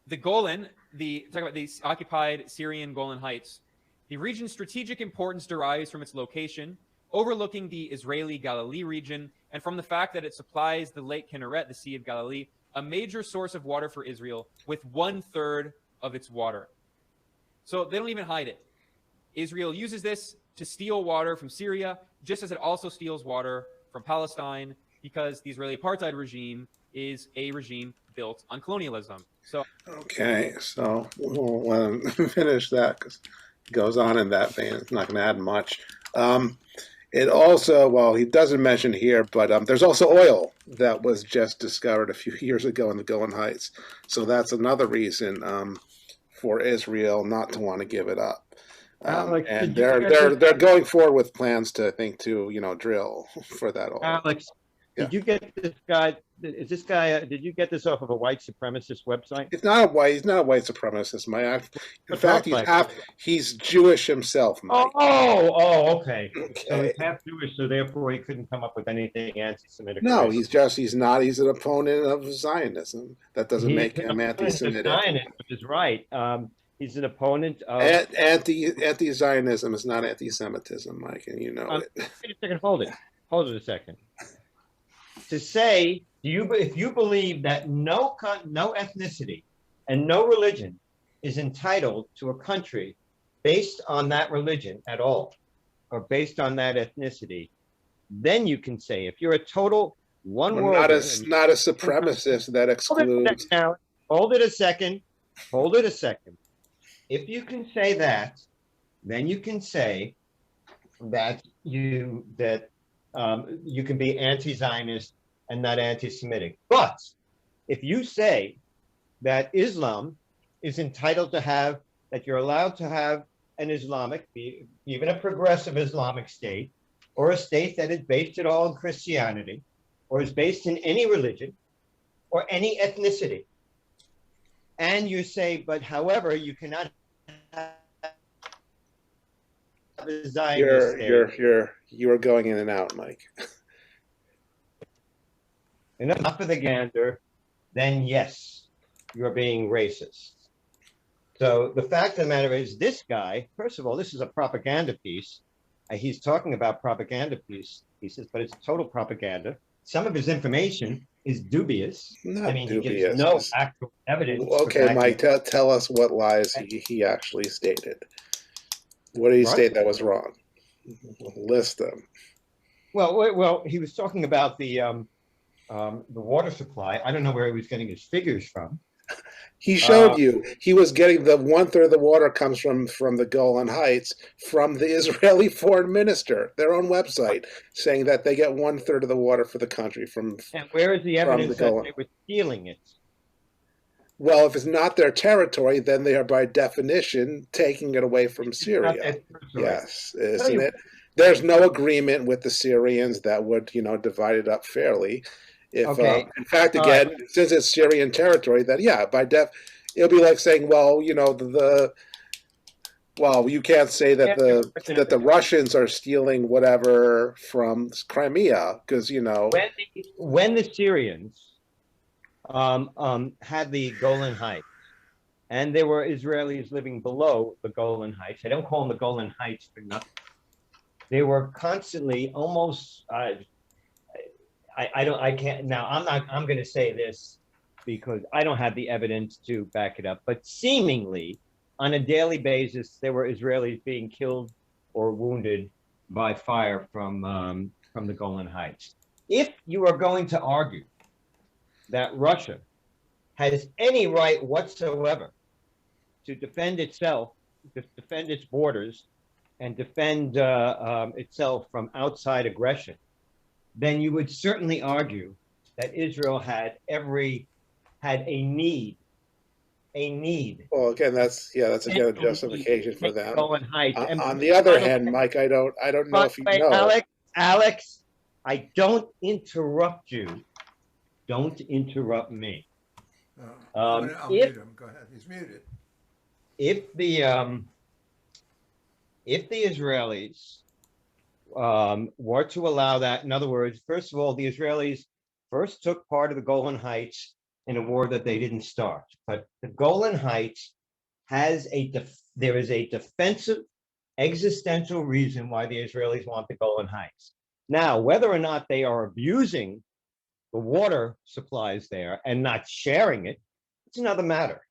The Golan, talk about the occupied Syrian Golan Heights. The region's strategic importance derives from its location, overlooking the Israeli Galilee region, and from the fact that it supplies the Lake Kinneret, the Sea of Galilee, a major source of water for Israel, with 1/3 of its water. So they don't even hide it. Israel uses this to steal water from Syria, just as it also steals water from Palestine, because the Israeli apartheid regime is a regime built on colonialism. So okay, so we'll let him finish that because it goes on in that vein. It's not going to add much. It also, well, he doesn't mention here, but there's also oil that was just discovered a few years ago in the Golan Heights. So that's another reason for Israel not to want to give it up. And they're going forward with plans to, I think, to drill for that oil. Alex, did you get this guy? Is this guy? Did you get this off of a white supremacist website? He's not a white supremacist, Mike. In fact, he's Jewish himself, Mike. Oh, okay. So he's half Jewish, so therefore he couldn't come up with anything anti-Semitic. No, he's an opponent of Zionism. That doesn't make him anti-Semitic. Zionist, which is right. He's an opponent of anti-Zionism is not anti-Semitism, Mike, and you know it. Wait a second, hold it a second. To say, if you believe that no ethnicity and no religion is entitled to a country based on that religion at all, or based on that ethnicity, then you can say, if you're a total one world, not a supremacist that excludes. Now, hold it a second. Hold it a second. If you can say that, then you can say that you can be anti-Zionist and not anti-Semitic. But if you say that Islam is entitled to have, that you're allowed to have an Islamic, even a progressive Islamic state, or a state that is based at all in Christianity, or is based in any religion, or any ethnicity, and you say, but however, you cannot have a Zionist state. You are going in and out, Mike. Enough of the gander, then yes, you're being racist. So the fact of the matter is, this guy, first of all, this is a propaganda piece. He's talking about propaganda piece. He says, but it's total propaganda. Some of his information is dubious. Not dubious. He gives no actual evidence. Okay, Mike, tell us what lies he actually stated. What did he state that was wrong? List them. Well, he was talking about the water supply. I don't know where he was getting his figures from. He showed you. He was getting the 1/3 of the water comes from the Golan Heights from the Israeli foreign minister, their own website, saying that they get 1/3 of the water for the country from. And where is the evidence that they were stealing it? Well, if it's not their territory, then they are by definition taking it away from Syria. Yes, isn't it? There's no agreement with the Syrians that would, divide it up fairly. If, in fact, again, since it's Syrian territory, then by it'll be like saying, well, you can't say that the Russians are stealing whatever from Crimea because when the Syrians had the Golan Heights, and there were Israelis living below the Golan Heights. I don't call them the Golan Heights for nothing. They were constantly almost. I can't now. I'm going to say this because I don't have the evidence to back it up. But seemingly, on a daily basis, there were Israelis being killed or wounded by fire from the Golan Heights. If you are going to argue that Russia has any right whatsoever to defend itself, to defend its borders, and defend itself from outside aggression, then you would certainly argue that Israel had a need. Well, again, that's a justification for them. Heights. On the other hand, Mike, I don't know if you know. Alex, I don't interrupt you. Don't interrupt me. I'll mute him. Go ahead. He's muted. If the Israelis were to allow that, in other words, first of all, the Israelis first took part of the Golan Heights in a war that they didn't start. But the Golan Heights there is a defensive, existential reason why the Israelis want the Golan Heights. Now, whether or not they are abusing the water supplies there and not sharing it, it's another matter.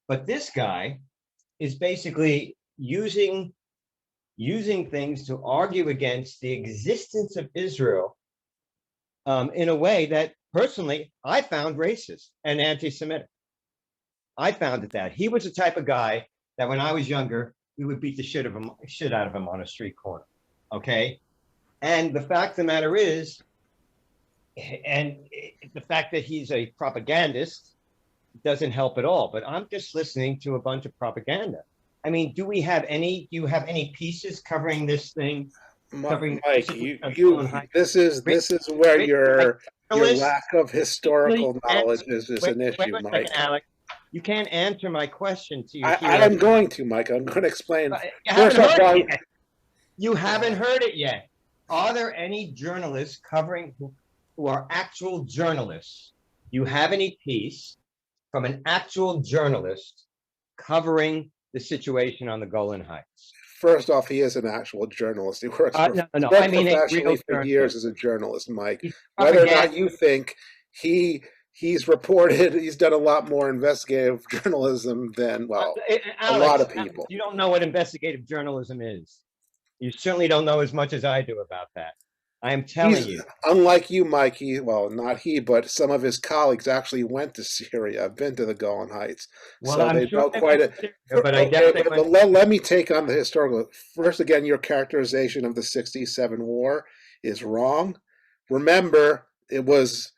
But this guy is basically using things to argue against the existence of Israel in a way that personally I found racist and anti-Semitic. I found that he was the type of guy that when I was younger, we would beat the shit out of him on a street corner. Okay. And the fact of the matter is, and the fact that he's a propagandist doesn't help at all, but I'm just listening to a bunch of propaganda. I mean, do you have any pieces covering this thing? Mike, this is where your lack of historical knowledge is an issue, Mike. Alex, you can't answer my question to you. I'm going to, Mike. I'm going to explain. You haven't heard it yet. Are there any journalists covering who are actual journalists? You have any piece from an actual journalist covering the situation on the Golan Heights? First off, he is an actual journalist. He works professionally for years as a journalist, Mike. Whether or not you think he he's reported, he's done a lot more investigative journalism than, well, Alex, a lot of people. Alex, you don't know what investigative journalism is. You certainly don't know as much as I do about that. I am telling you. Unlike you, Mike, not he, but some of his colleagues actually went to Syria, have been to the Golan Heights. Well, so I'm they sure know quite a but I guess they but let me take on the historical. First, again, your characterization of the 67 war is wrong. Remember, it was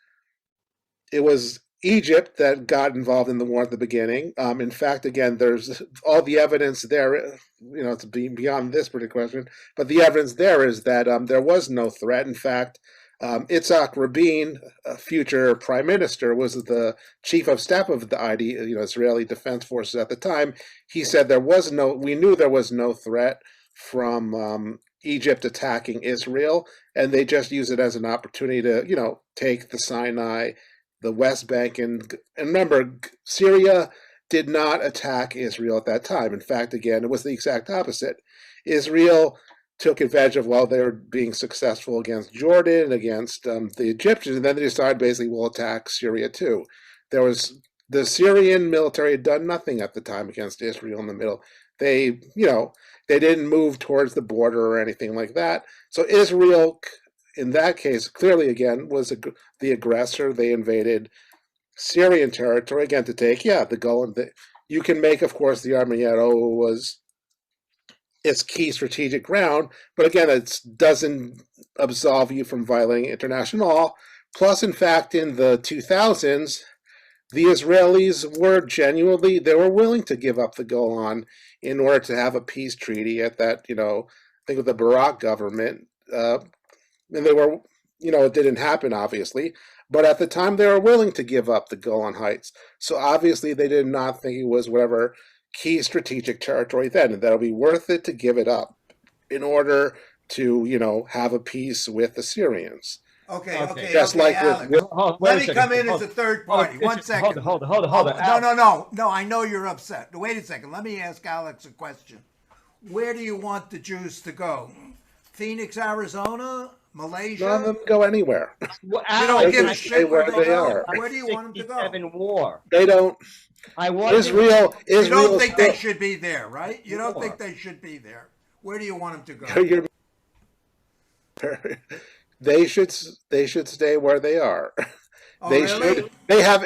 Egypt that got involved in the war at the beginning. In fact, again, there's all the evidence there, it's beyond this particular question, but the evidence there is that there was no threat. In fact, Itzhak Rabin, a future prime minister, was the chief of staff of the Israeli Defense Forces at the time. He said we knew there was no threat from Egypt attacking Israel, and they just use it as an opportunity to, take the Sinai, the West Bank, and remember, Syria did not attack Israel at that time. In fact, again, it was the exact opposite. Israel took advantage of they were being successful against Jordan, against the Egyptians, and then they decided basically we'll attack Syria too. The Syrian military had done nothing at the time against Israel in the middle. They didn't move towards the border or anything like that. So Israel, in that case, clearly, again, was the aggressor. They invaded Syrian territory, again, to take, the Golan. You can make, of course, the argument, was its key strategic ground, but again, it doesn't absolve you from violating international law. Plus, in fact, in the 2000s, the Israelis were willing to give up the Golan in order to have a peace treaty at that, I think with the Barak government. And they were, it didn't happen, obviously, but at the time they were willing to give up the Golan Heights. So obviously they did not think it was whatever key strategic territory then, and that it would be worth it to give it up in order to, have a peace with the Syrians. Okay. Just like Alex, let me come in as a third party. 1 second. Hold on. No, I know you're upset. Wait a second. Let me ask Alex a question. Where do you want the Jews to go? Phoenix, Arizona? Malaysia? None of them go anywhere. You don't give a shit where they are. Like Where do you want them to go? War. They don't. Israel. You don't think they should be there, right? You don't think they should be there. Where do you want them to go? They should stay where they are. Oh, really? They have.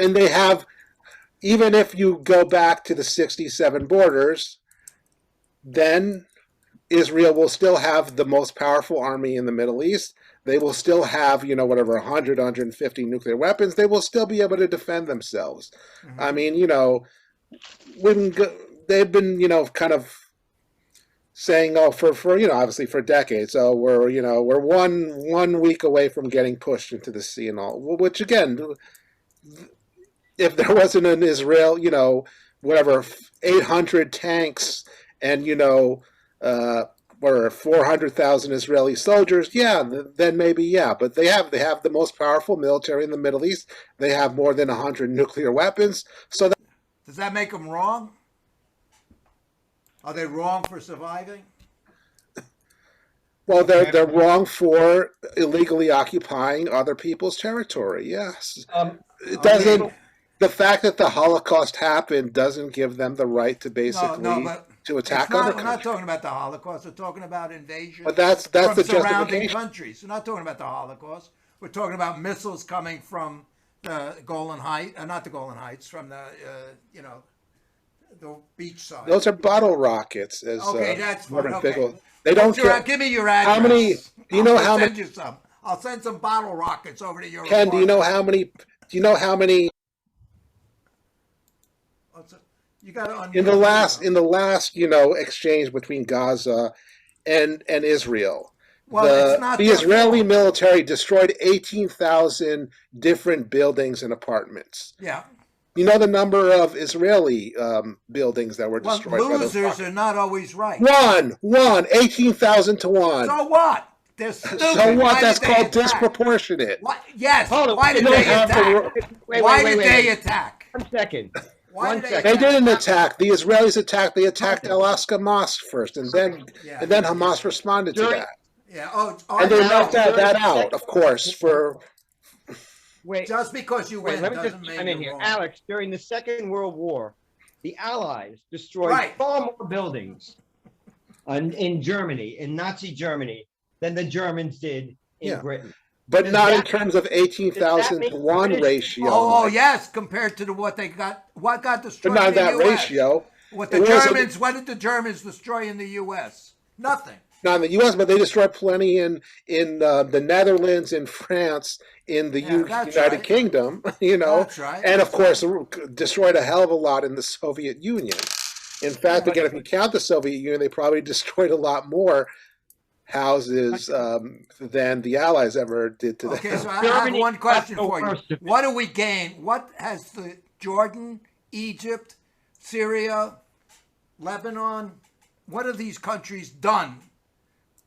Even if you go back to the 67 borders, then Israel will still have the most powerful army in the Middle East. They will still have, 100, 150 nuclear weapons. They will still be able to defend themselves. Mm-hmm. I mean, they've been, kind of saying, for obviously for decades, we're one week away from getting pushed into the sea and all, which again, if there wasn't an Israel, 800 tanks and, 400,000 Israeli soldiers, then maybe, but they have the most powerful military in the Middle East. They have more than 100 nuclear weapons. So does that make them wrong? Are they wrong for surviving? Well, they're wrong for illegally occupying other people's territory. Yes, it doesn't. The fact that the Holocaust happened doesn't give them the right to basically to attack other countries. We're not talking about the Holocaust. We're talking about invasion. But that's from the surrounding countries. We're not talking about the Holocaust. We're talking about missiles coming from the Golan Heights, not the Golan Heights, from the the beach side. Those are bottle rockets. Okay, that's fine. Okay. They don't give me your address. How many? Do you know how many? Send you some. I'll send some bottle rockets over to your. Ken, do you know how many? Do you know how many? You got in the last exchange between Gaza and Israel. Well, the Israeli military destroyed 18,000 different buildings and apartments. Yeah. You know the number of Israeli buildings that were destroyed. Well, losers are not always right. 18,000 to 1. So what? They're stupid. So what? That's called disproportionate. What? Yes. Why did they attack? Why did they attack? 1 second. They didn't attack. The Israelis attacked. They attacked Al-Aqsa Mosque first, and then Hamas responded to that. Yeah. And they knocked that out, of course. Wait, just because you win let me doesn't just make chime in you here. wrong. Alex, during the Second World War, the Allies destroyed far more buildings in Germany, in Nazi Germany, than the Germans did in Britain. But Does not in that terms of 18,000 to 1 ratio. Oh, yes, compared to what got destroyed But not in the that U.S. ratio. What It did the Germans destroy in the U.S.? Nothing. Not in the U.S., but they destroyed plenty in the Netherlands, in France, in the United Kingdom, That's right. and of course destroyed a hell of a lot in the Soviet Union. In fact, again, if you count the Soviet Union, they probably destroyed a lot more houses than the Allies ever did to them. Okay, so I have one question for you. What do we gain? What has the Jordan, Egypt, Syria, Lebanon, what have these countries done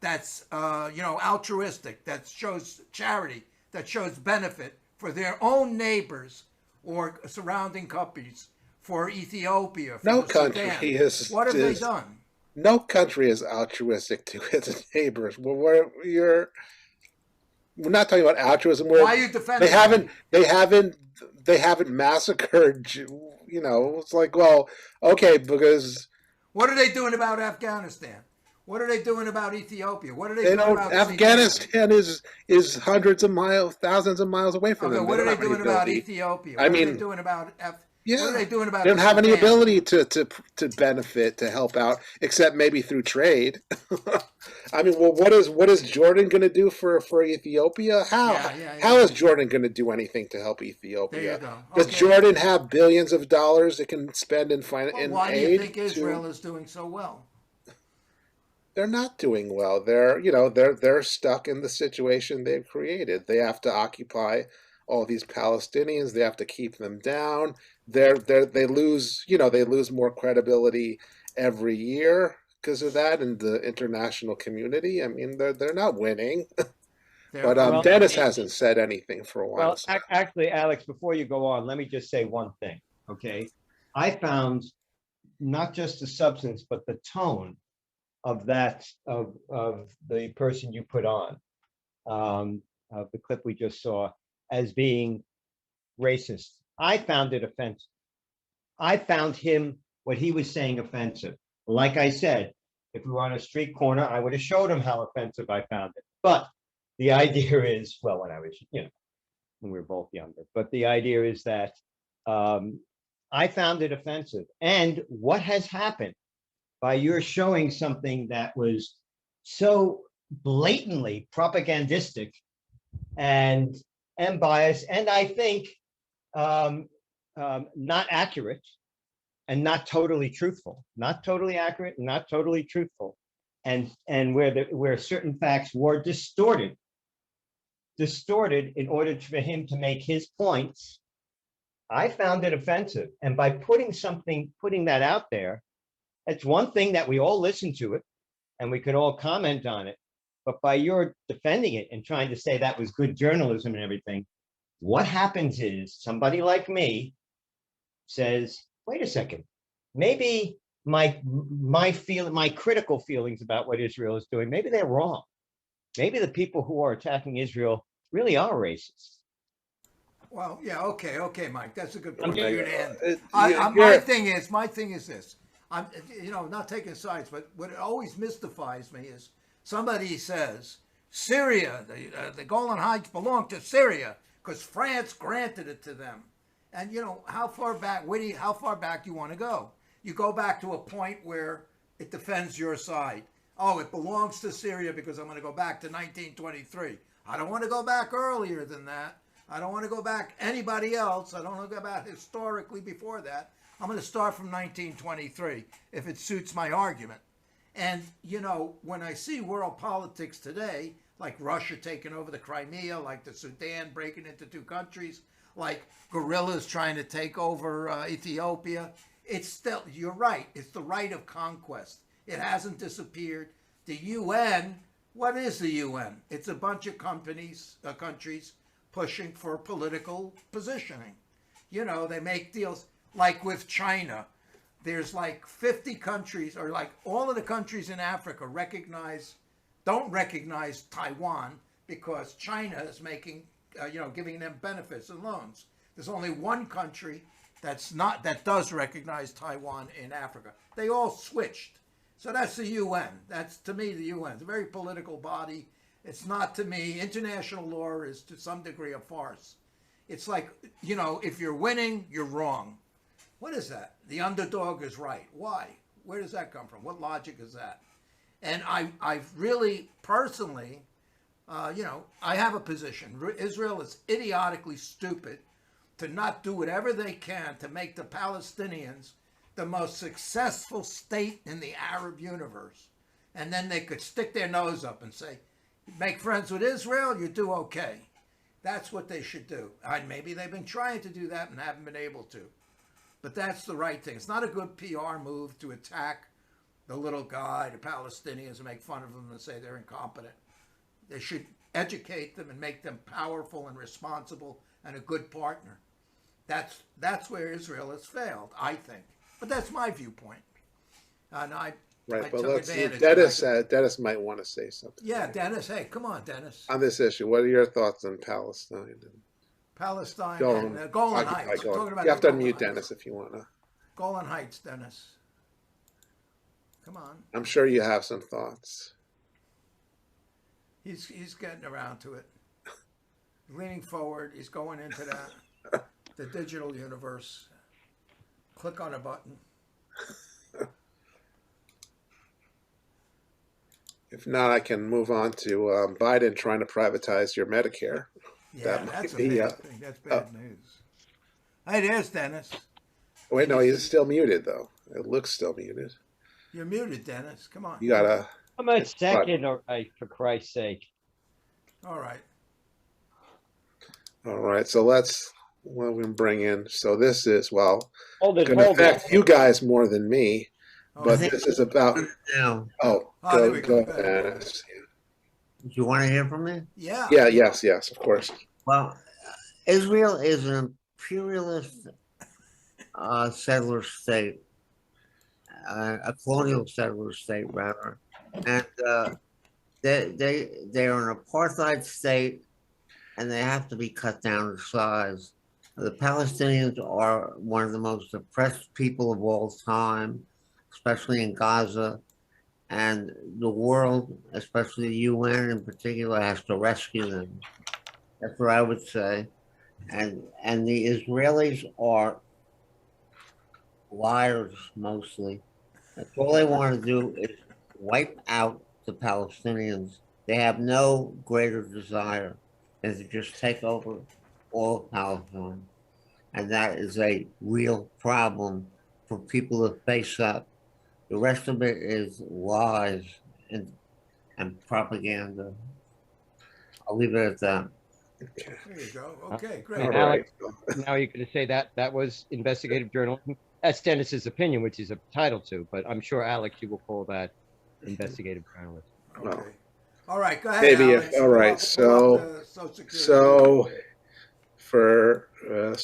that's altruistic, that shows charity, that shows benefit for their own neighbors or surrounding countries, for Ethiopia, for the Sudan? What have they done? No country is altruistic to its neighbors. We're not talking about altruism. Why are you defending They haven't massacred. It's like, well, okay, because what are they doing about Afghanistan? What are they doing about Ethiopia? What are they doing about Afghanistan is hundreds of miles, thousands of miles away from them. What are they doing about Ethiopia? What are they doing about what are they doing about they don't have any ability to benefit, to help out, except maybe through trade. I mean, well, what is Jordan going to do for Ethiopia? How is Jordan going to do anything to help Ethiopia? There you go. Does Jordan have billions of dollars it can spend in aid? Why do you think Israel is doing so well? They're not doing well. They're stuck in the situation they've created. They have to occupy all these Palestinians. They have to keep them down. They lose more credibility every year because of that in the international community. I mean, they're not winning. But Dennis hasn't said anything for a while. Well, actually, Alex, before you go on, let me just say one thing. Okay, I found not just the substance but the tone of the person you put on, of the clip we just saw, as being racist. I found it offensive. I found what he was saying offensive. Like I said, if we were on a street corner, I would have showed him how offensive I found it. But the idea is, well, when I was, when we were both younger, but the idea is that I found it offensive. And what has happened by your showing something that was so blatantly propagandistic and biased, and I think not accurate and not totally truthful, not totally accurate, not totally truthful, and where certain facts were distorted in order for him to make his points, I found it offensive. And by putting that out there, it's one thing that we all listen to it and we can all comment on it, but by your defending it and trying to say that was good journalism and everything, what happens is somebody like me says, wait a second, maybe my critical feelings about what Israel is doing, maybe they're wrong. Maybe the people who are attacking Israel really are racist. Well, yeah, okay, Mike, that's a good point. My thing is this. I'm, not taking sides, but what always mystifies me is somebody says Syria, the Golan Heights belong to Syria because France granted it to them. And how far back do you want to go? You go back to a point where it defends your side. Oh, it belongs to Syria because I'm going to go back to 1923. I don't want to go back earlier than that. I don't want to go back anybody else. I don't want to go back historically before that. I'm going to start from 1923 if it suits my argument. And, when I see world politics today, like Russia taking over the Crimea, like the Sudan breaking into two countries, like guerrillas trying to take over Ethiopia, it's still, you're right, it's the right of conquest. It hasn't disappeared. The UN, what is the UN? It's a bunch of countries pushing for political positioning. They make deals. Like with China, there's like 50 countries, or like all of the countries in Africa don't recognize Taiwan because China is making giving them benefits and loans. There's only one country that does recognize Taiwan in Africa. They all switched. So that's the UN. That's, to me, the UN. It's a very political body. It's not, to me, international law is to some degree a farce. It's like, if you're winning, you're wrong. What is that? The underdog is right. Why? Where does that come from? What logic is that? And I've really, personally, I have a position. Israel is idiotically stupid to not do whatever they can to make the Palestinians the most successful state in the Arab universe. And then they could stick their nose up and say, make friends with Israel, you do okay. That's what they should do. And maybe they've been trying to do that and haven't been able to. But that's the right thing. It's not a good PR move to attack the little guy, the Palestinians, and make fun of them and say they're incompetent. They should educate them and make them powerful and responsible and a good partner. That's where Israel has failed, I think. But that's my viewpoint. And I took advantage. Dennis might want to say something. Yeah, Dennis. Hey, come on, Dennis. On this issue, what are your thoughts on Palestine? Palestine and Golan Heights. You have to unmute Dennis if you want to. Golan Heights, Dennis. Come on. I'm sure you have some thoughts. He's getting around to it. Leaning forward. He's going into that. The digital universe. Click on a button. If not, I can move on to Biden trying to privatize your Medicare. Yeah, that's a bad thing. That's bad news. It is, Dennis. Wait, no, he's still muted, though. It looks still muted. You're muted, Dennis. Come on. You gotta... Come on, second, all right, for Christ's sake. All right. All right, so we can bring in, so this is, going to hold affect you guys more than me, but this is about, Now, go Dennis. do you want to hear from me? Yeah. Yeah, yes, of course. Well, Israel is an imperialist settler state, a colonial settler state, rather. And they're an apartheid state, and they have to be cut down in size. The Palestinians are one of the most oppressed people of all time, especially in Gaza. And the world, especially the UN in particular, has to rescue them. That's what I would say. And the Israelis are liars mostly. That's all they want to do is wipe out the Palestinians. They have no greater desire than to just take over all of Palestine. And that is a real problem for people to face up. The rest of it is lies and propaganda. I'll leave it at that. There you go. Okay, great. Alex, now you're going to say that was investigative journalism. That's Dennis's opinion, which he's entitled to, but I'm sure, Alex, you will call that investigative journalism. Okay. All right, go ahead, Maybe Alex. all right. So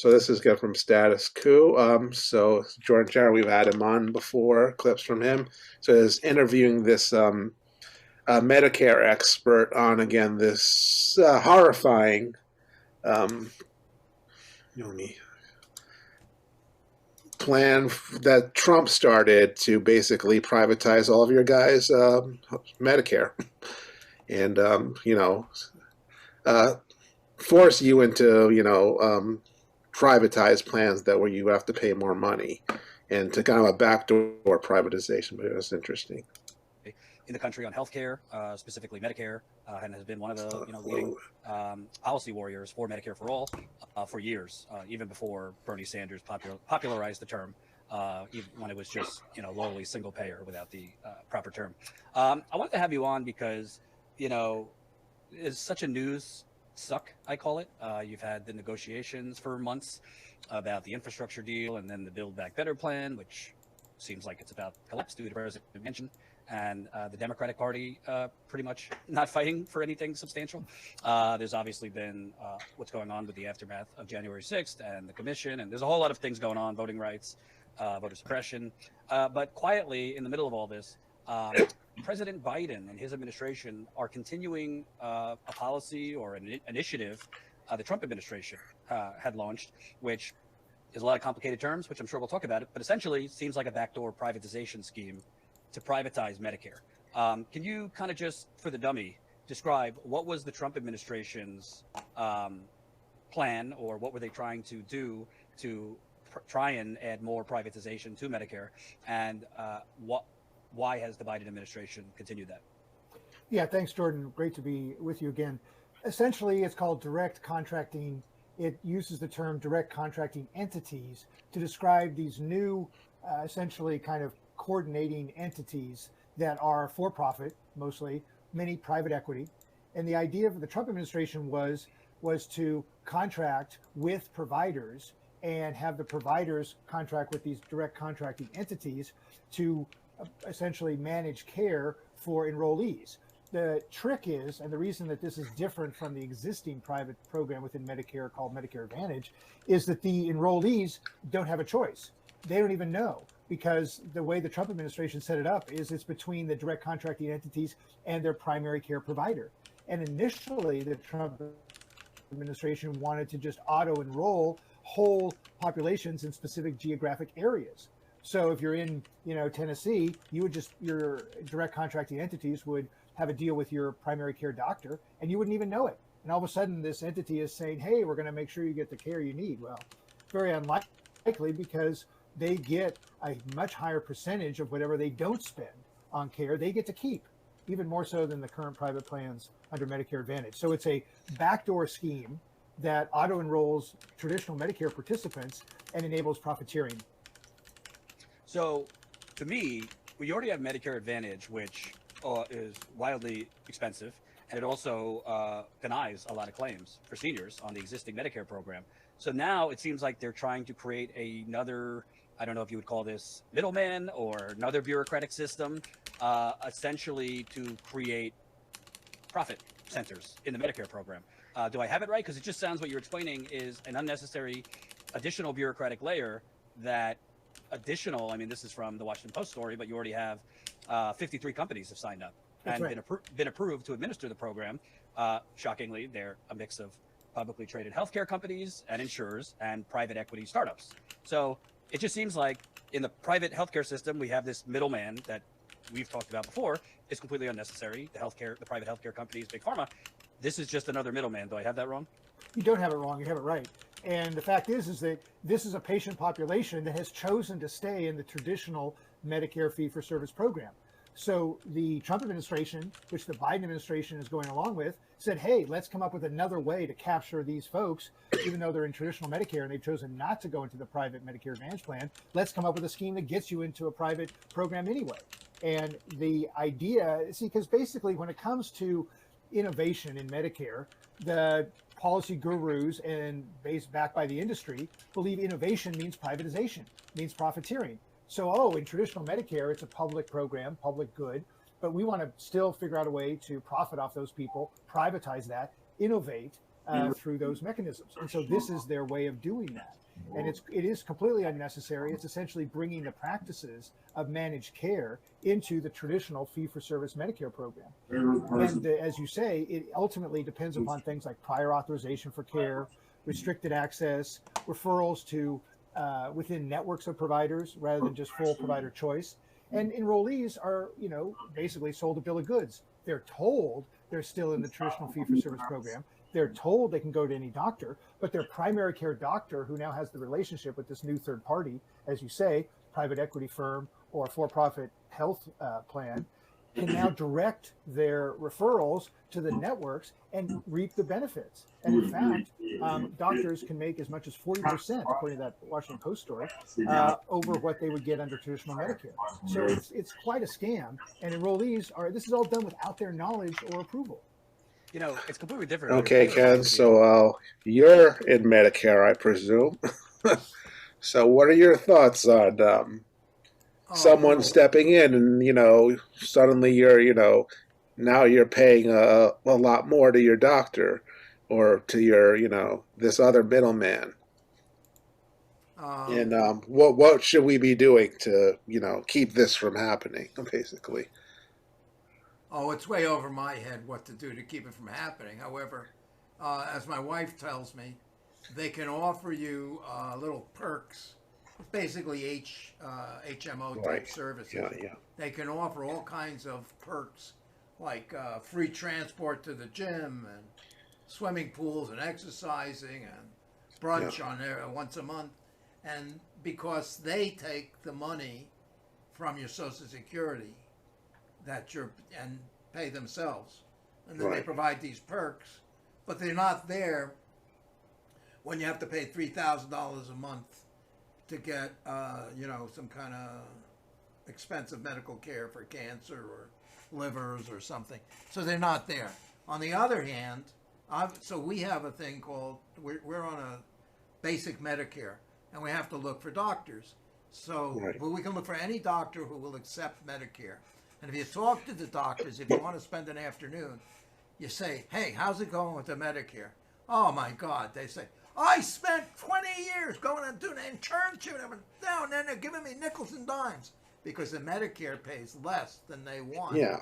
this is good from Status Quo. So Jordan Sharon, we've had him on before, clips from him. So he's interviewing this Medicare expert on, again, this horrifying plan that Trump started to basically privatize all of your guys' Medicare and, force you into, privatize plans where you have to pay more money and to kind of a backdoor privatization. But it was interesting. In the country on healthcare, specifically Medicare, and has been one of the leading policy warriors for Medicare for all for years, even before Bernie Sanders popularized the term, even when it was just lowly single payer without the proper term. I wanted to have you on because it's such a news suck, I call it. You've had the negotiations for months about the infrastructure deal and then the Build Back Better plan, which seems like it's about to collapse due to President mentioned. And the Democratic Party pretty much not fighting for anything substantial. There's obviously been what's going on with the aftermath of January 6th and the commission, and there's a whole lot of things going on, voting rights, voter suppression. But quietly, in the middle of all this, President Biden and his administration are continuing a policy or an initiative the Trump administration had launched, which is a lot of complicated terms, which I'm sure we'll talk about it, but essentially seems like a backdoor privatization scheme to privatize Medicare. Can you kind of just, for the dummy, describe what was the Trump administration's plan, or what were they trying to do to try and add more privatization to Medicare, and why has the Biden administration continued that? Yeah, thanks, Jordan. Great to be with you again. Essentially, it's called direct contracting. It uses the term direct contracting entities to describe these new, essentially kind of coordinating entities that are for-profit, mostly, many private equity. And the idea of the Trump administration was to contract with providers and have the providers contract with these direct contracting entities to essentially manage care for enrollees. The trick is, and the reason that this is different from the existing private program within Medicare called Medicare Advantage, is that the enrollees don't have a choice. They don't even know, because the way the Trump administration set it up is it's between the direct contracting entities and their primary care provider. And initially, the Trump administration wanted to just auto-enroll whole populations in specific geographic areas. So if you're in, Tennessee, you would just, your direct contracting entities would have a deal with your primary care doctor, and you wouldn't even know it. And all of a sudden, this entity is saying, hey, we're going to make sure you get the care you need. Well, very unlikely, because they get a much higher percentage of whatever they don't spend on care, they get to keep, even more so than the current private plans under Medicare Advantage. So it's a backdoor scheme that auto-enrolls traditional Medicare participants and enables profiteering. So, to me, we already have Medicare Advantage, which is wildly expensive, and it also denies a lot of claims for seniors on the existing Medicare program. So now it seems like they're trying to create another, I don't know if you would call this middleman or another bureaucratic system, essentially to create profit centers in the Medicare program. Do I have it right? Because it just sounds what you're explaining is an unnecessary additional bureaucratic layer that additional, I mean, this is from the Washington Post story, but you already have 53 companies have signed up and been approved to administer the program. Shockingly, they're a mix of publicly traded healthcare companies and insurers and private equity startups. So it just seems like in the private healthcare system, we have this middleman that we've talked about before is completely unnecessary. The private healthcare companies, big pharma. This is just another middleman. Do I have that wrong? You don't have it wrong. You have it right. And the fact is that this is a patient population that has chosen to stay in the traditional Medicare fee-for-service program. So the Trump administration, which the Biden administration is going along with, said, hey, let's come up with another way to capture these folks, even though they're in traditional Medicare and they've chosen not to go into the private Medicare Advantage plan. Let's come up with a scheme that gets you into a private program anyway. And the idea, see, because basically when it comes to innovation in Medicare, the policy gurus and backed by the industry believe innovation means privatization, means profiteering. So, in traditional Medicare, it's a public program, public good, but we want to still figure out a way to profit off those people, privatize that, innovate through those mechanisms. And so this is their way of doing that. And it is completely unnecessary. It's essentially bringing the practices of managed care into the traditional fee-for-service Medicare program. And as you say, it ultimately depends upon things like prior authorization for care, restricted access, referrals to within networks of providers rather than just full provider choice. And enrollees are, basically sold a bill of goods. They're told they're still in the traditional fee-for-service program. They're told they can go to any doctor, but their primary care doctor, who now has the relationship with this new third party, as you say, private equity firm or for-profit health plan, can now direct their referrals to the networks and reap the benefits. And in fact, doctors can make as much as 40%, according to that Washington Post story, over what they would get under traditional Medicare. So it's quite a scam. And enrollees this is all done without their knowledge or approval. It's completely different. Okay, Ken, so you're in Medicare, I presume. So what are your thoughts on someone stepping in and, suddenly you're, now you're paying a lot more to your doctor or to your, this other middleman? And what should we be doing to, keep this from happening, basically? Oh, it's way over my head what to do to keep it from happening. However, as my wife tells me, they can offer you little perks, basically HMO type services. Yeah. They can offer all kinds of perks, like free transport to the gym and swimming pools and exercising and brunch on there once a month. And because they take the money from your Social Security and pay themselves, and then they provide these perks, but they're not there when you have to pay $3,000 a month to get some kind of expensive medical care for cancer or livers or something. So they're not there. On the other hand, so we have a thing called, we're on a basic Medicare, and we have to look for doctors. So we can look for any doctor who will accept Medicare. And if you talk to the doctors, if you want to spend an afternoon, you say, hey, how's it going with the Medicare? Oh my God, they say, I spent 20 years going and doing an internship, and then they're giving me nickels and dimes because the Medicare pays less than they want. Yeah.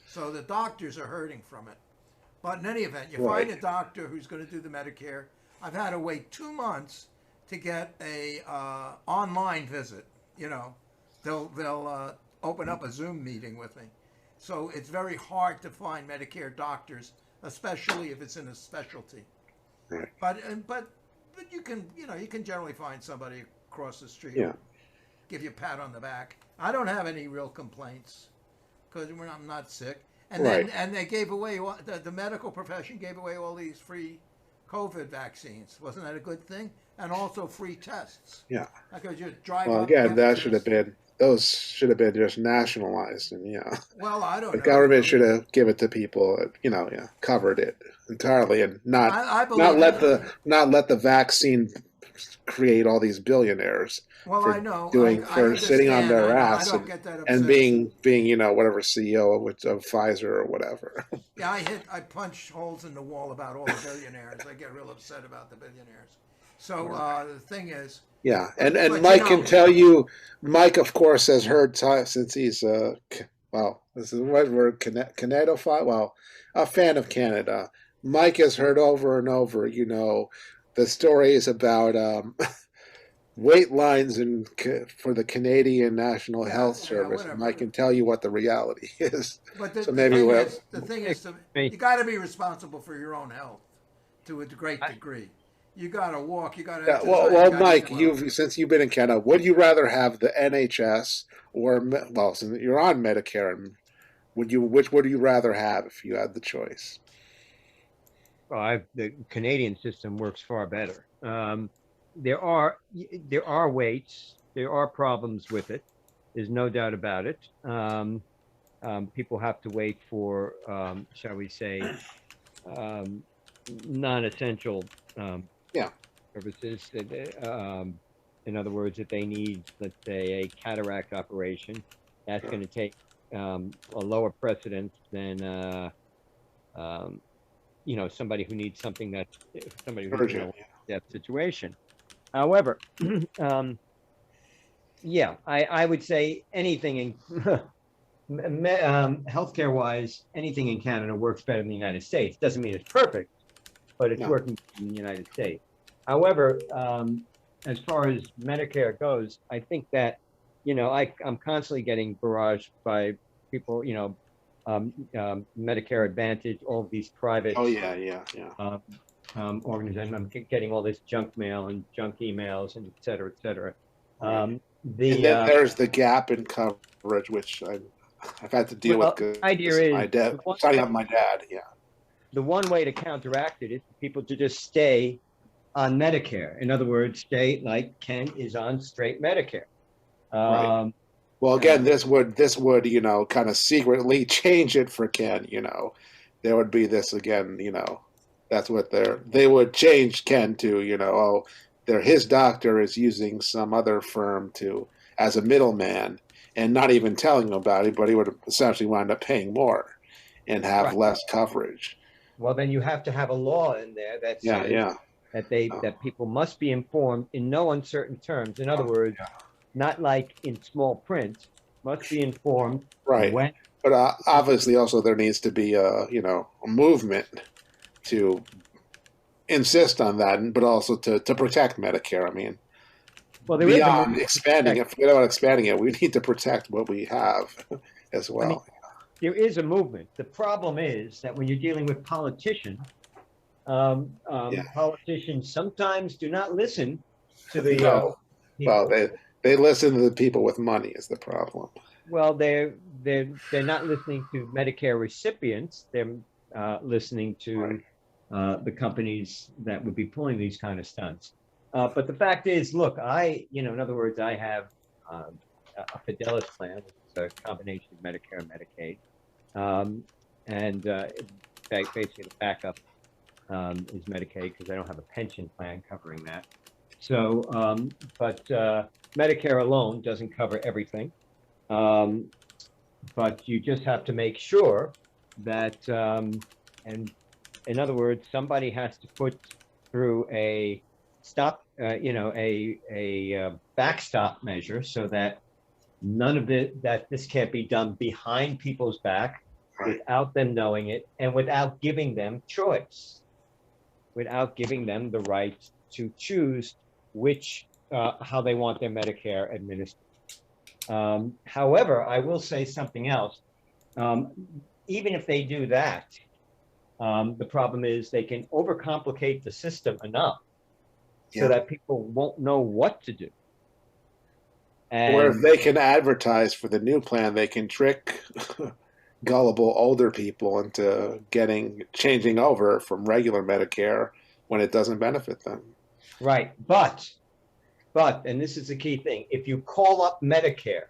So the doctors are hurting from it. But in any event, you find a doctor who's going to do the Medicare. I've had to wait 2 months to get a online visit. They'll open up a Zoom meeting with me. So it's very hard to find Medicare doctors, especially if it's in a specialty. Right. But you can generally find somebody across the street. Yeah. Give you a pat on the back. I don't have any real complaints because I'm not sick. And then they gave away the medical profession gave away all these free COVID vaccines. Wasn't that a good thing? And also free tests. Yeah. Because you drive. Well, again, those should have been just nationalized, and Well, I don't know. The government should have given it to people, covered it entirely, and not let the vaccine create all these billionaires. Well, I know. For sitting on their ass I don't get that and obsessed. being whatever CEO of Pfizer or whatever. Yeah, I punch holes in the wall about all the billionaires. I get real upset about the billionaires. So the thing is. Yeah, and Mike can tell you. Mike, of course, has heard since he's this is what we're Canadian-ophile. Well, a fan of Canada. Mike has heard over and over, the stories about wait lines for the Canadian National Health Service. Whatever. Mike can tell you what the reality is. But so maybe the thing is, you got to be responsible for your own health to a great degree. You got to walk. You got to. Yeah, well, Mike, since you've been in Canada, would you rather have the NHS since you're on Medicare, which would you rather have if you had the choice? Well, the Canadian system works far better. There are waits. There are problems with it. There's no doubt about it. People have to wait for, shall we say, non-essential services. In other words, if they need, let's say, a cataract operation, that's going to take a lower precedence than somebody who needs something who's in a death situation. However, I would say anything in healthcare wise, anything in Canada works better than the United States. Doesn't mean it's perfect, but it's working in the United States. However, as far as Medicare goes, I think that, I'm constantly getting barraged by people, Medicare Advantage, all of these private organizations. I'm getting all this junk mail and junk emails and et cetera, et cetera. And then there's the gap in coverage, which I've had to deal with. The idea is my dad, signing up my dad. Yeah. The one way to counteract it is for people to just stay on Medicare. In other words, stay like Ken is on straight Medicare. Right. Well, again, this would kind of secretly change it for Ken. There would be this again. That's what they would change Ken to. His doctor is using some other firm as a middleman and not even telling him about it, but he would essentially wind up paying more and have less coverage. Well, then you have to have a law in there that says that people must be informed in no uncertain terms. In other words, not like in small print, must be informed. Right. When. But obviously, also there needs to be a movement to insist on that, but also to protect Medicare. I mean, well, there beyond expanding it, forget about expanding it. We need to protect what we have as well. I mean, there is a movement. The problem is that when you're dealing with politicians, politicians sometimes do not listen to the. Well, they listen to the people with money is the problem. Well, they're not listening to Medicare recipients. They're listening to the companies that would be pulling these kind of stunts. But the fact is, look, in other words, I have a Fidelis plan, which is a combination of Medicare and Medicaid. And basically the backup is Medicaid because I don't have a pension plan covering that. So, but Medicare alone doesn't cover everything. But you just have to make sure that, and in other words, somebody has to put through a backstop measure so that none of this can't be done behind people's back without them knowing it and without giving them choice, without giving them the right to choose how they want their Medicare administered. However, I will say something else. Even if they do that, the problem is they can overcomplicate the system enough so that people won't know what to do. Or if they can advertise for the new plan, they can trick gullible older people into changing over from regular Medicare when it doesn't benefit them. Right, but, and this is the key thing, if you call up Medicare,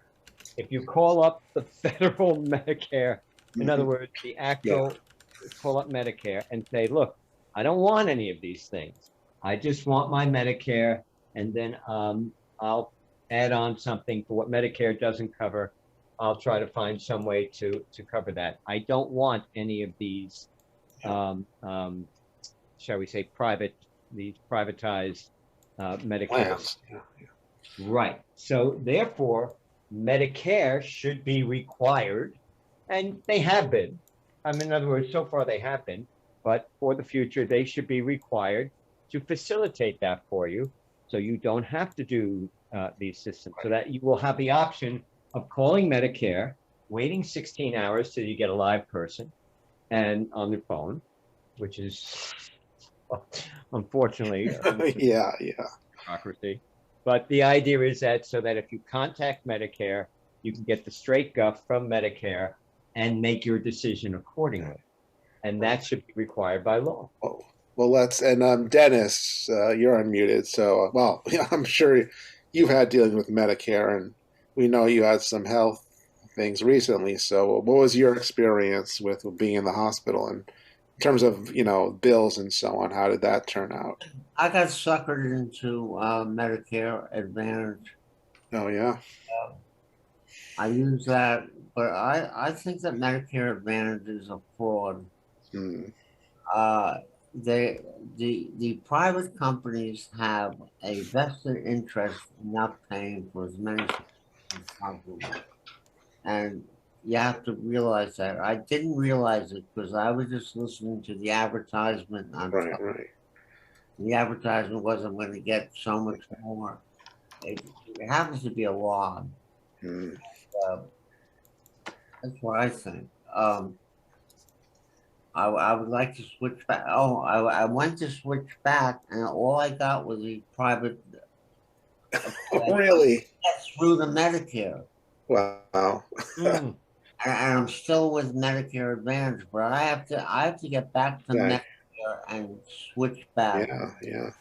if you call up the federal Medicare, in other words, the actual, call up Medicare and say, look, I don't want any of these things. I just want my Medicare, and then I'll add on something for what Medicare doesn't cover. I'll try to find some way to cover that. I don't want any of these, shall we say, privatized Medicare. Right. So therefore, Medicare should be required, and they have been. I mean, in other words, so far they have been, but for the future, they should be required to facilitate that for you, so you don't have to do these systems, so that you will have the option of calling Medicare, waiting 16 hours till you get a live person, and on the phone, which is unfortunately bureaucracy. But the idea is that so that if you contact Medicare, you can get the straight guff from Medicare and make your decision accordingly, and that should be required by law. Well, Dennis, you're unmuted, so I'm sure you've had dealing with Medicare, and we know you had some health things recently. So what was your experience with being in the hospital, and in terms of, bills and so on? How did that turn out? I got suckered into Medicare Advantage. Oh, yeah? I use that, but I think that Medicare Advantage is a fraud. The private companies have a vested interest in not paying for as many as possible. And you have to realize that. I didn't realize it because I was just listening to the advertisement on Right. The advertisement wasn't going to get so much more. It happens to be a law. That's what I think. I would like to switch back. I went to switch back, and all I got was the private. Really? Through the Medicare. Wow. And I'm still with Medicare Advantage, but I have to get back to Medicare and switch back. Yeah.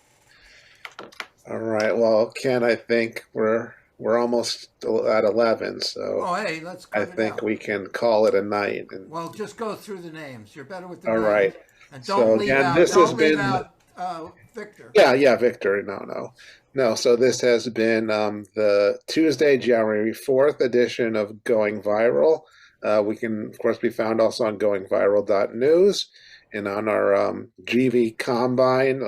All right. Well, Ken, I think we're almost at 11, so let's I think we can call it a night. Well, just go through the names. You're better with the All names. right. And don't leave out Victor. Yeah, Victor. No. So this has been the Tuesday, January 4th edition of Going Viral. We can, of course, be found also on goingviral.news and on our GV Combine.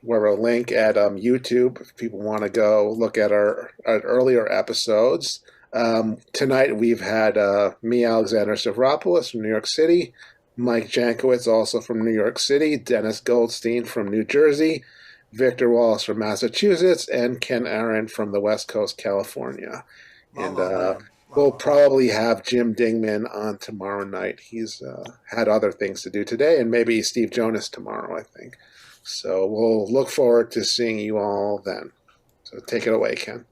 We're a link at YouTube if people want to go look at our earlier episodes. Tonight we've had me, Alexander Stavropoulos from New York City, Mike Jankowitz, also from New York City, Dennis Goldstein from New Jersey, Victor Wallis from Massachusetts, and Ken Aaron from the West Coast, California. And we'll probably have Jim Dingman on tomorrow night. He's had other things to do today, and maybe Steve Jonas tomorrow, I think. So we'll look forward to seeing you all then. So take it away, Ken.